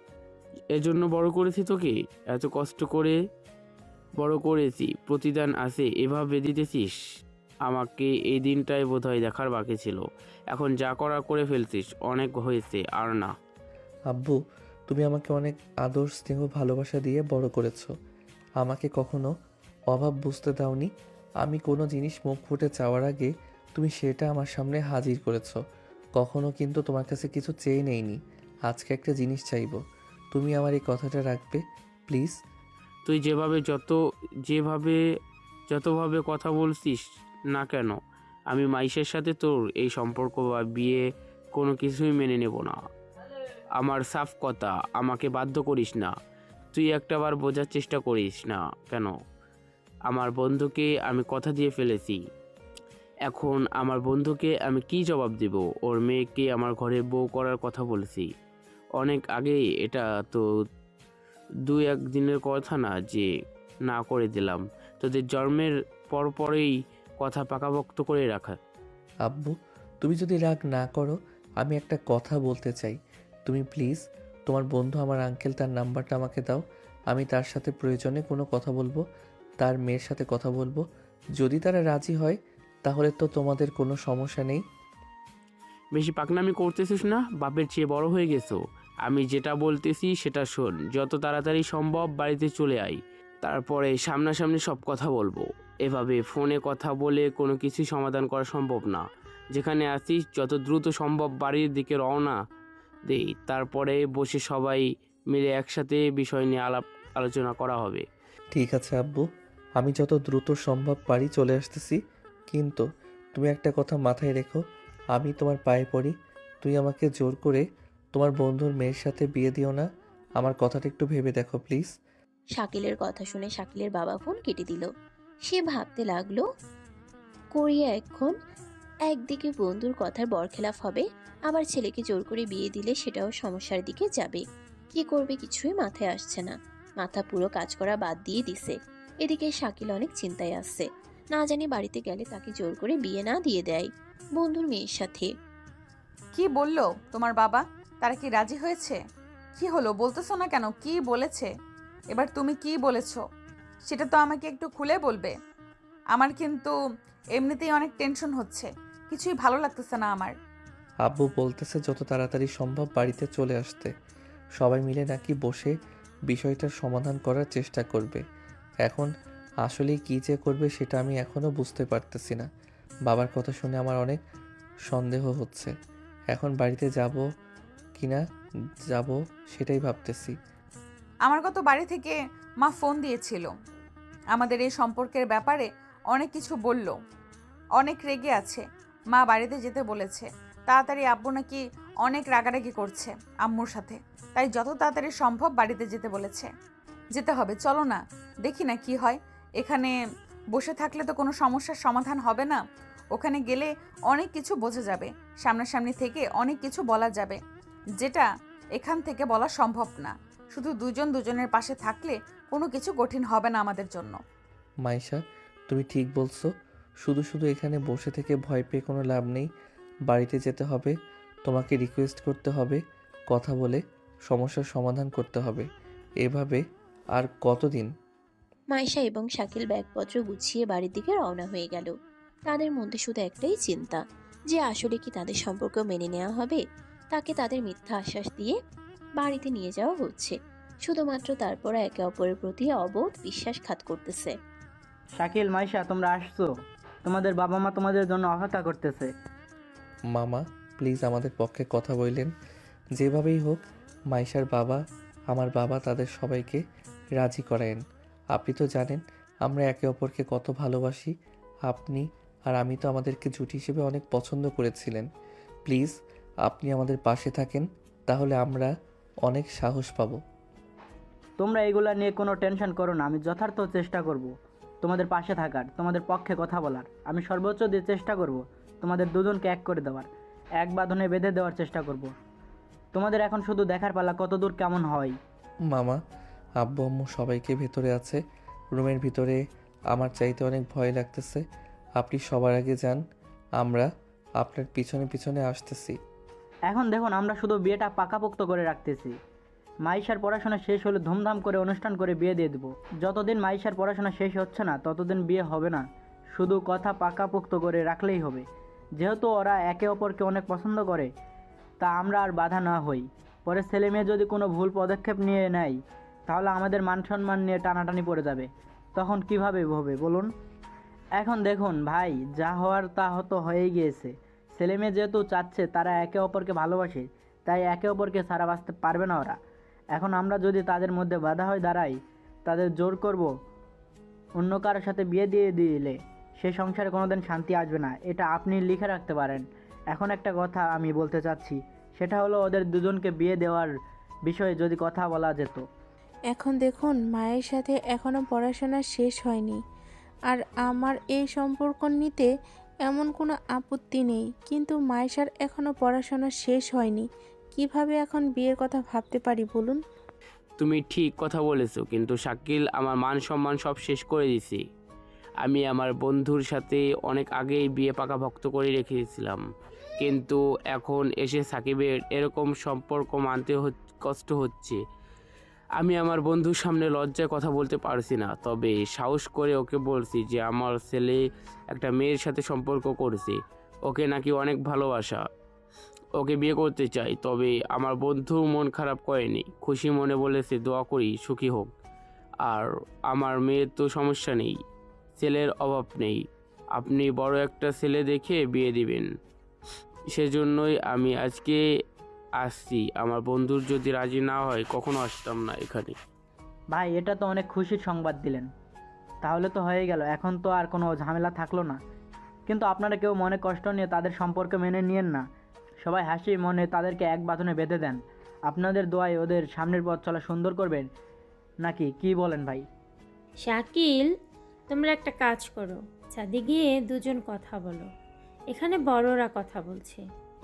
এজন্য বড় করেছি তোকে, এত কষ্ট করে বড় করেছি, প্রতিদান আছে এভাবে দিতেছিস আমাকে? এই দিনটাই বোধহয় দেখার বাকি ছিল। এখন যা করার করে ফেলছিস, অনেক হয়েছে, আর না। আব্বু, তুমি আমাকে অনেক আদর স্নেহ ভালোবাসা দিয়ে বড় করেছো। আমাকে কখনো অভাব বুঝতে দাওনি। আমি কোনো জিনিস মুখ ফুটে চাওয়ার আগে তুমি সেটা আমার সামনে হাজির করেছো। কখনো কিন্তু তোমার কাছে কিছু চেয়ে নেইনি। আজকে একটা জিনিস চাইবো, তুমি আমার এই কথাটা রাখবে প্লিজ? তুই যতভাবে কথা বলছিস না কেন, আমি মাইশের সাথে তোর এই সম্পর্ক বা বিয়ে কোনো কিছুই মেনে নেব না। আমার সাফ কথা, আমাকে বাধ্য করিস না। তুই একটাবার বোঝার চেষ্টা করিস না কেন? আমার বন্ধুকে আমি কথা দিয়ে ফেলেছি। এখন আমার বন্ধুকে আমি কি জবাব দেব? ওর মেয়েকে আমার ঘরে বউ করার কথা বলেছি অনেক আগেই। এটা তো 2-1 দিনের কথা না যে না করে দিলাম। তোদের জন্মের পরেই কথা পাকাপোক্ত করে রাখা। আব্বু, তুমি যদি রাগ না করো, আমি একটা কথা বলতে চাই। তুমি প্লিজ তোমার বন্ধু আমার আঙ্কেল, তার নাম্বারটা আমাকে দাও। আমি তার সাথে প্রয়োজনে কোনো কথা বলবো, তার মেয়ের সাথে কথা বলবো। যদি তারা রাজি হয় তাহলে তো তোমাদের কোনো সমস্যা নেই। বেশি পাকনামি করতেছিস না? বাপের চেয়ে বড় হয়ে গেছো। আমি যেটা বলতেছি সেটা শোন। যত তাড়াতাড়ি সম্ভব বাড়িতে চলে আয়, তারপরে সামনাসামনি সব কথা বলবো। এভাবে ফোনে কথা বলে কোনো কিছুই সমাধান করা সম্ভব না। যেখানে আছিস যত দ্রুত সম্ভব বাড়ির দিকে রওনা দেই, তারপরে বসে সবাই মিলে একসাথে বিষয় নিয়ে আলোচনা করা হবে। ঠিক আছে আব্বু, আমি যত দ্রুত সম্ভব পারি চলে আসতেছি। কিন্তু তুমি একটা কথা মাথায় রেখো, আমি তোমার পায়ে পড়ি, তুই আমাকে জোর করে তোমার বন্ধুর মেয়ের সাথে বিয়ে দিও না। আমার কথাটা একটু ভেবে দেখো প্লিজ। শাকিলের কথা শুনে শাকিলের বাবা ফোন কেটে দিল। সে ভাবতে লাগলো, করিয়া এখন একদিকে বন্ধুর কথার বরখেলাপ হবে, আবার ছেলেকে জোর করে বিয়ে দিলে সেটাও সমস্যার দিকে যাবে। কি করবে কিছুই মাথায় আসছে না। মাথা পুরো কাজ করা বাদ দিয়ে দিছে। এদিকে শাকিল অনেক চিন্তায় আসছে, না জানি বাড়িতে গেলে তাকে জোর করে বিয়ে না দিয়ে দেয় বন্ধুর মেয়ের সাথে। কি বললো তোমার বাবা? তারা কি রাজি হয়েছে? কি হলো বলতেছো না কেন? কি বলেছে? এবার তুমি কি বলেছো সেটা তো আমাকে একটু খুলে বলবে। আমার কিন্তু এমনিতেই অনেক টেনশন হচ্ছে, কিছুই ভালো লাগতেছে না আমার। আব্বু বলতেছে যত তাড়াতাড়ি সম্ভব বাড়িতে চলে আসতে। সবাই মিলে নাকি বসে বিষয়টার সমাধান করার চেষ্টা করবে। এখন আসলে কি যে করবে সেটা আমি এখনও বুঝতে পারতেছি না। বাবার কথা শুনে আমার অনেক সন্দেহ হচ্ছে। এখন বাড়িতে যাব কি না যাব সেটাই ভাবতেছি। আমার কত বাড়ি থেকে মা ফোন দিয়েছিল, আমাদের এই সম্পর্কের ব্যাপারে অনেক কিছু বলল, অনেক রেগে আছে। মা বাড়িতে যেতে বলেছে। তাড়াতাড়ি আব্বু নাকি অনেক রাগারাগি করছে আম্মুর সাথে, তাই যত তাড়াতাড়ি সম্ভব বাড়িতে যেতে বলেছে। যেতে হবে, চলো না, দেখি না কি হয়। এখানে বসে থাকলে তো কোনো সমস্যার সমাধান হবে না। ওখানে গেলে অনেক কিছু বোঝা যাবে, সামনাসামনি থেকে অনেক কিছু বলা যাবে, যেটা এখান থেকে বলা সম্ভব না। শুধু দুজন দুজনের পাশে থাকলে কোনো কিছু কঠিন হবে না আমাদের জন্য। মাইশা, তুমি ঠিক বলছো। শুধু শুধু এখানে বসে থেকে ভয় পেয়ে কোনো লাভ নেই। বাড়িতে যেতে হবে, তোমাকে রিকোয়েস্ট করতে হবে, কথা বলে সমস্যার সমাধান করতে হবে। এভাবে আর কতদিন? মাইশা এবং শাকিল ব্যাগপত্র গুছিয়ে বাড়ির দিকে রওনা হয়ে গেল। তাদের মধ্যে শুধু একটাই চিন্তা, যে আসলে কি তাদের সম্পর্ক মেনে নেওয়া হবে, তাকে তাদের মিথ্যা আশ্বাস দিয়ে বাড়িতে নিয়ে যাওয়া হচ্ছে, শুধুমাত্র তারপর একে অপরের প্রতি অবোধ বিশ্বাসঘাত করতেছে। শাকিল, মাইশা, তোমরা আসছো? তোমাদের বাবা মা তোমাদের জন্য অপেক্ষা করতেছে। মামা প্লিজ আমাদের পক্ষে কথা বললেন, যেভাবেই হোক মাইশার বাবা, আমার বাবা, তাদের সবাইকে রাজি করায়েন। আপনি তো জানেন আমরা একে অপরকে কত ভালোবাসি। আপনি আর আমি তো আমাদেরকে জুটি হিসেবে অনেক পছন্দ করেছিলেন। প্লিজ আপনি আমাদের পাশে থাকেন, তাহলে আমরা অনেক সাহস পাবো। তোমরা এগুলা নিয়ে কোনো টেনশন করো না, আমি যথার্থ চেষ্টা করব তোমাদের পাশে থাকার, তোমাদের পক্ষে কথা বলার। আমি সর্বোচ্চ দিয়ে চেষ্টা করব তোমাদের দুজনকে এক করে দেওয়ার, এক বাঁধনে বেঁধে দেওয়ার চেষ্টা করব। তোমাদের এখন শুধু দেখার পালা কতদূর কেমন হয়। মামা, আব্বু আম্মু সবাইকে ভেতরে আছে, রুমের ভিতরে। আমার চাইতে অনেক ভয় লাগতেছে। আপনি সবার আগে যান, আমরা আপনার পিছনে পিছনে আসতেছি। এখন দেখুন, আমরা শুধু বিয়েটা পাকাপোক্ত করে রাখতেছি। মাইশার পড়াশোনা শেষ হলে ধুমধাম করে অনুষ্ঠান করে বিয়ে দিয়ে দেবো। যতদিন মাইশার পড়াশোনা শেষ হচ্ছে না ততদিন বিয়ে হবে না, শুধু কথা পাকাপোক্ত করে রাখলেই হবে। যেহেতু ওরা একে অপরকে অনেক পছন্দ করে, তা আমরা আর বাধা না হই। পরে ছেলে মেয়ে যদি কোনো ভুল পদক্ষেপ নিয়ে নেয় তাহলে আমাদের মান সম্মান নিয়ে টানাটানি পড়ে যাবে, তখন কিভাবে হবে বলুন? এখন দেখুন ভাই, যা হওয়ার তা হতো হয়েই গিয়েছে। ছেলে মেয়ে যেহেতু চাচ্ছে তারা একে অপরকে ভালোবাসে, তাই একে অপরকে ছাড়া বাঁচতে পারবে না ওরা। এখন আমরা যদি তাদের মধ্যে বাধা হয়ে দাঁড়াই, তাদের জোর করব অন্য কারোর সাথে বিয়ে দিয়ে দিলে সে সংসারে কোনোদিন শান্তি আসবে না, এটা আপনি লিখে রাখতে পারেন। এখন একটা কথা আমি বলতে চাচ্ছি, সেটা হলো ওদের দুজনকে বিয়ে দেওয়ার বিষয়ে যদি কথা বলা যেত। এখন দেখুন, মায়ের সাথে এখনো পড়াশোনা শেষ হয়নি, আর আমার এই সম্পর্ক নিতে এমন কোনো আপত্তি নেই, কিন্তু মায়েশার এখনো পড়াশোনা শেষ হয়নি, কিভাবে এখন বিয়ের কথা ভাবতে পারি বলুন? তুমি ঠিক কথা বলেছো, কিন্তু শাকিল, আমার মান সম্মান সব শেষ করে দিছি। আমি আমার বন্ধুর সাথে অনেক আগেই বিয়ে পাকাপোক্ত করে রেখেছিলাম, কিন্তু এখন এসে সাকিবের এরকম সম্পর্ক মানতে কষ্ট হচ্ছে। আমি আমার বন্ধুর সামনে লজ্জায় কথা বলতে পারছি না, তবে সাহস করে ওকে বলছি যে আমার ছেলে একটা মেয়ের সাথে সম্পর্ক করেছে, ওকে নাকি অনেক ভালোবাসা, ওকে বিয়ে করতে চাই। তবে আমার বন্ধু মন খারাপ করেনি, খুশি মনে বলেছে দোয়া করি সুখী হোক। আর আমার মেয়ের তো সমস্যা নেই, ছেলের অভাব নেই। আপনি বড় একটা ছেলে দেখে বিয়ে দিবেন, সেজন্যই আমি আজকে আসছি। আমার বন্ধুর যদি রাজি না হয় কখনো আসতাম না এখানে। ভাই, এটা তো অনেক খুশির সংবাদ দিলেন। তাহলে তো হয়ে গেল, এখন তো আর কোনো ঝামেলা থাকলো না। কিন্তু আপনারা কেউ মনে কষ্ট নিয়ে তাদের সম্পর্ক মেনে নিয়েন না, সবাই হাসি মনে তাদেরকে এক বাঁধনে বেঁধে দেন। আপনাদের দোয়ায় ওদের সামনের পথ চলা সুন্দর করবেন, নাকি কি বলেন ভাই? শাকিল, তোমরা একটা কাজ করো, ছাদে গিয়ে দুজন কথা বলো। এখানে বড়রা কথা বলছে,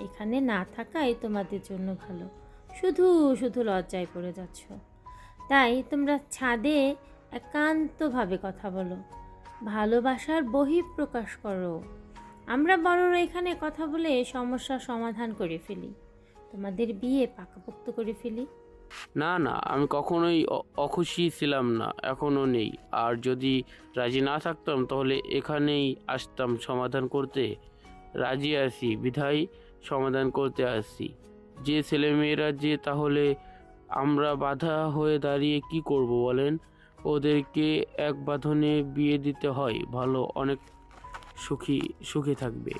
এখানে না থাকাই তোমাদের জন্য ভালো। শুধু শুধু লজ্জায় পড়ে যাচ্ছ, তাই তোমরা ছাদে একান্তভাবে কথা বলো, ভালোবাসার বহিঃপ্রকাশ করো। আমরা বড়রা এখানে কথা বলে সমস্যার সমাধান করে ফেলি, তোমাদের বিয়ে পাকাপোক্ত করে ফেলি। না না, আমি কখনোই অখুশি ছিলাম না, এখনও নেই। আর যদি রাজি না থাকতাম তাহলে এখানেই আসতাম সমাধান করতে। রাজি আছি বিধায় সমাধান করতে আসছি। যে ছেলেমেয়েরা যে, তাহলে আমরা বাধা হয়ে দাঁড়িয়ে কি করব বলেন? ওদেরকে এক বাঁধনে বিয়ে দিতে হয়, ভালো, অনেক সুখী থাকবে।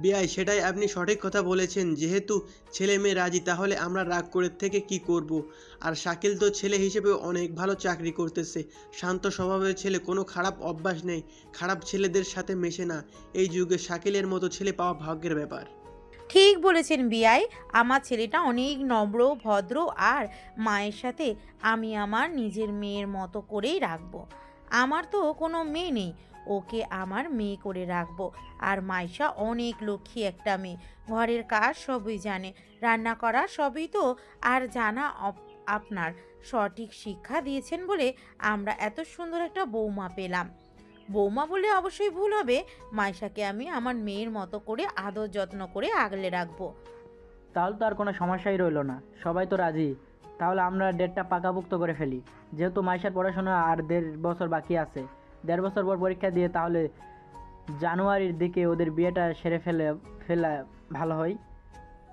বিআই, সেটাই আপনি সঠিক কথা বলেছেন। যেহেতু ছেলে মেয়ে রাজি, তাহলে আমরা রাগ করে থেকে কি করব? আর শাকিল তো ছেলে হিসেবে অনেক ভালো চাকরি করতেছে, শান্ত স্বভাবের ছেলে, কোনো খারাপ অভ্যাস নেই, খারাপ ছেলেদের সাথে মেশে না। এই যুগে শাকিলের মতো ছেলে পাওয়া ভাগ্যের ব্যাপার। ঠিক বলেছেন বিয়াই, আমার ছেলেটা অনেক নম্র, ভদ্র, আর মায়ের সাথে আমি আমার নিজের মেয়ের মতো করেই রাখবো। আমার তো কোনো মেয়ে নেই, ওকে আমার মেয়ে করে রাখবো। আর মাইশা অনেক লক্ষ্মী একটা মেয়ে, ঘরের কাজ সবই জানে, রান্না করা সবই তো। আর জানা আপনার সঠিক শিক্ষা দিয়েছেন বলে আমরা এত সুন্দর একটা বৌমা পেলাম। বৌমা বলে অবশ্যই ভুল হবে, মাইশাকে আমি আমার মেয়ের মতো করে আদর যত্ন করে আগলে রাখবো। তাহলে তো আর কোনো সমস্যাই রইলো না, সবাই তো রাজি। তাহলে আমরা ডেটটা পাকাপোক্ত করে ফেলি। যেহেতু মাইশার পড়াশোনা আর 1.5 বছর বাকি আছে, 1.5 বছর পর পরীক্ষা দিয়ে তাহলে জানুয়ারির দিকে ওদের বিয়েটা সেরে ফেলা ভালো হয়।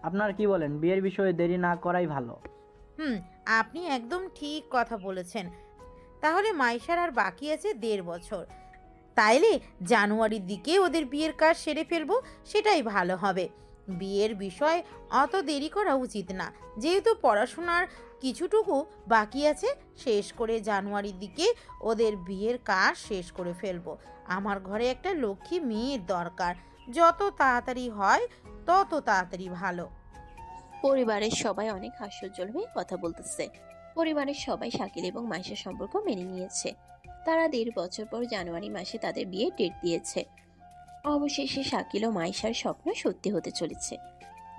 আপনারা কি বলেন, বিয়ের বিষয়ে দেরি না করাই ভালো? আপনি একদম ঠিক কথা বলেছেন। তাহলে মাইশার আর বাকি আছে 1.5 বছর। তাইলে জানুয়ারির দিকে ওদের বিয়ের কাজ সেরে ফেলবো, সেটাই ভালো হবে। বিয়ের বিষয় অত দেরি করা উচিত না, যেহেতু পড়াশোনার কিছুটুকু বাকি আছে। শেষ করে জানুয়ারির দিকে ওদের বিয়ের কাজ শেষ করে ফেলবো। আমার ঘরে একটা লক্ষ্মী মেয়ের দরকার, যত তাড়াতাড়ি হয় তত তাড়াতাড়ি ভালো। পরিবারের সবাই অনেক হাস্যোজ্জ্বল হয়ে কথা বলতেছে। পরিবারের সবাই শাকিল এবং মাইশার সম্পর্ক মেনে নিয়েছে। তারা 1.5 বছর পর জানুয়ারি মাসে তাদের বিয়ের ডেট দিয়েছে। অবশেষে শাকিল ও মাইশার স্বপ্ন সত্যি হতে চলেছে।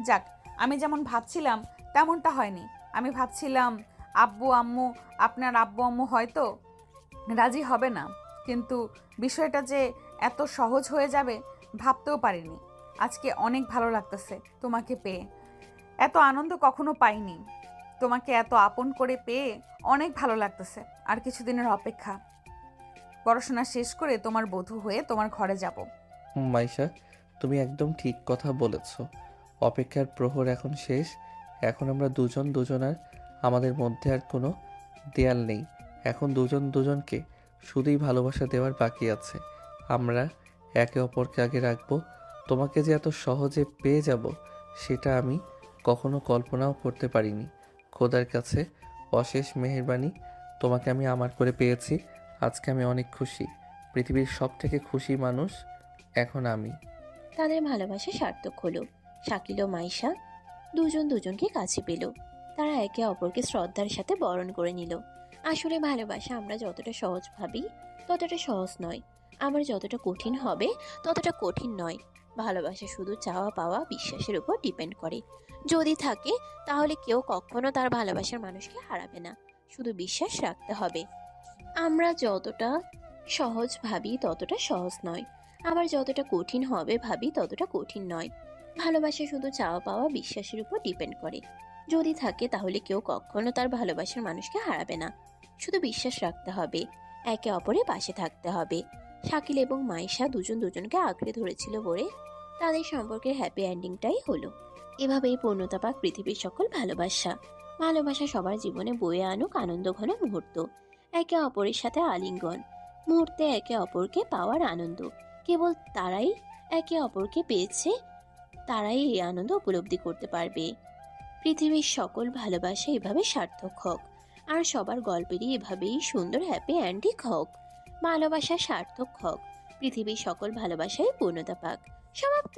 যাক, আমি যেমন ভাবছিলাম তেমনটা হয়নি। আমি ভাবছিলাম আপনার আব্বু আম্মু হয়তো রাজি হবে না, কিন্তু বিষয়টা যে এত সহজ হয়ে যাবে ভাবতেও পারিনি। আজকে অনেক ভালো লাগতেছে তোমাকে পেয়ে, এত আনন্দ কখনো পাইনি। তোমাকে এত আপন করে পেয়ে অনেক ভালো লাগতেছে। আর কিছুদিনের অপেক্ষা, পড়াশোনা শেষ করে তোমার বধূ হয়ে তোমার ঘরে যাব। মাইশা, তুমি একদম ঠিক কথা বলেছ। অপেক্ষার প্রহর এখন শেষ। এখন আমরা দুজনার আমাদের মধ্যে আর কোনো দেয়াল নেই। এখন দুজনকে শুধুই ভালোবাসা দেওয়ার বাকি আছে। আমরা একে অপরকে আগে রাখবো। তোমাকে যে এত সহজে পেয়ে যাব সেটা আমি কখনো কল্পনাও করতে পারিনি। খোদার কাছে অশেষ মেহেরবানি, তোমাকে আমি আমার করে পেয়েছি। আজকে আমি অনেক খুশি। পৃথিবীর সবথেকে খুশি মানুষ এখন আমি। তাদের ভালোবাসা সার্থক হলো। শাকিল ও মাইশা দুজনকে কাছে পেল। তারা একে অপরকে শ্রদ্ধার সাথে বরণ করে নিল। আসলে ভালোবাসা আমরা যতটা সহজ ভাবি ততটা সহজ নয়, আবার যতটা কঠিন হবে ততটা কঠিন নয়। ভালোবাসা শুধু চাওয়া পাওয়া বিশ্বাসের উপর ডিপেন্ড করে। যদি থাকে তাহলে কেউ কখনো তার ভালোবাসার মানুষকে হারাবে না। শুধু বিশ্বাস রাখতে হবে। আমরা যতটা সহজ ভাবি ততটা সহজ নয়, আবার যতটা কঠিন হবে ভাবি ততটা কঠিন নয়। ভালোবাসা শুধু চাওয়া পাওয়া বিশ্বাসের উপর ডিপেন্ড করে। যদি থাকে তাহলে কেউ কখনো তার ভালোবাসার মানুষকে হারাবে না। শুধু বিশ্বাস রাখতে হবে, একে অপরের পাশে থাকতে হবে। শাকিল এবং মাইশা দুজনকে আঁকড়ে ধরেছিল বলে তাদের সম্পর্কের হ্যাপি এন্ডিংটাই হলো। এভাবেই পূর্ণতা পাক পৃথিবীর সকল ভালোবাসা। ভালোবাসা সবার জীবনে বয়ে আনুক আনন্দ ঘন মুহূর্ত, একে অপরের সাথে আলিঙ্গন, মুহূর্তে একে অপরকে পাওয়ার আনন্দ। কেবল তারাই একে অপরকে পেয়েছে, তারাই এই আনন্দ উপলব্ধি করতে পারবে। পৃথিবীর সকল ভালোবাসা এভাবে সার্থক হোক, আর সবার গল্পেরই এভাবেই সুন্দর হ্যাপি এন্ডিং হোক। ভালোবাসা সার্থক হোক, পৃথিবীর সকল ভালোবাসাই পূর্ণতা পাক। সমাপ্ত।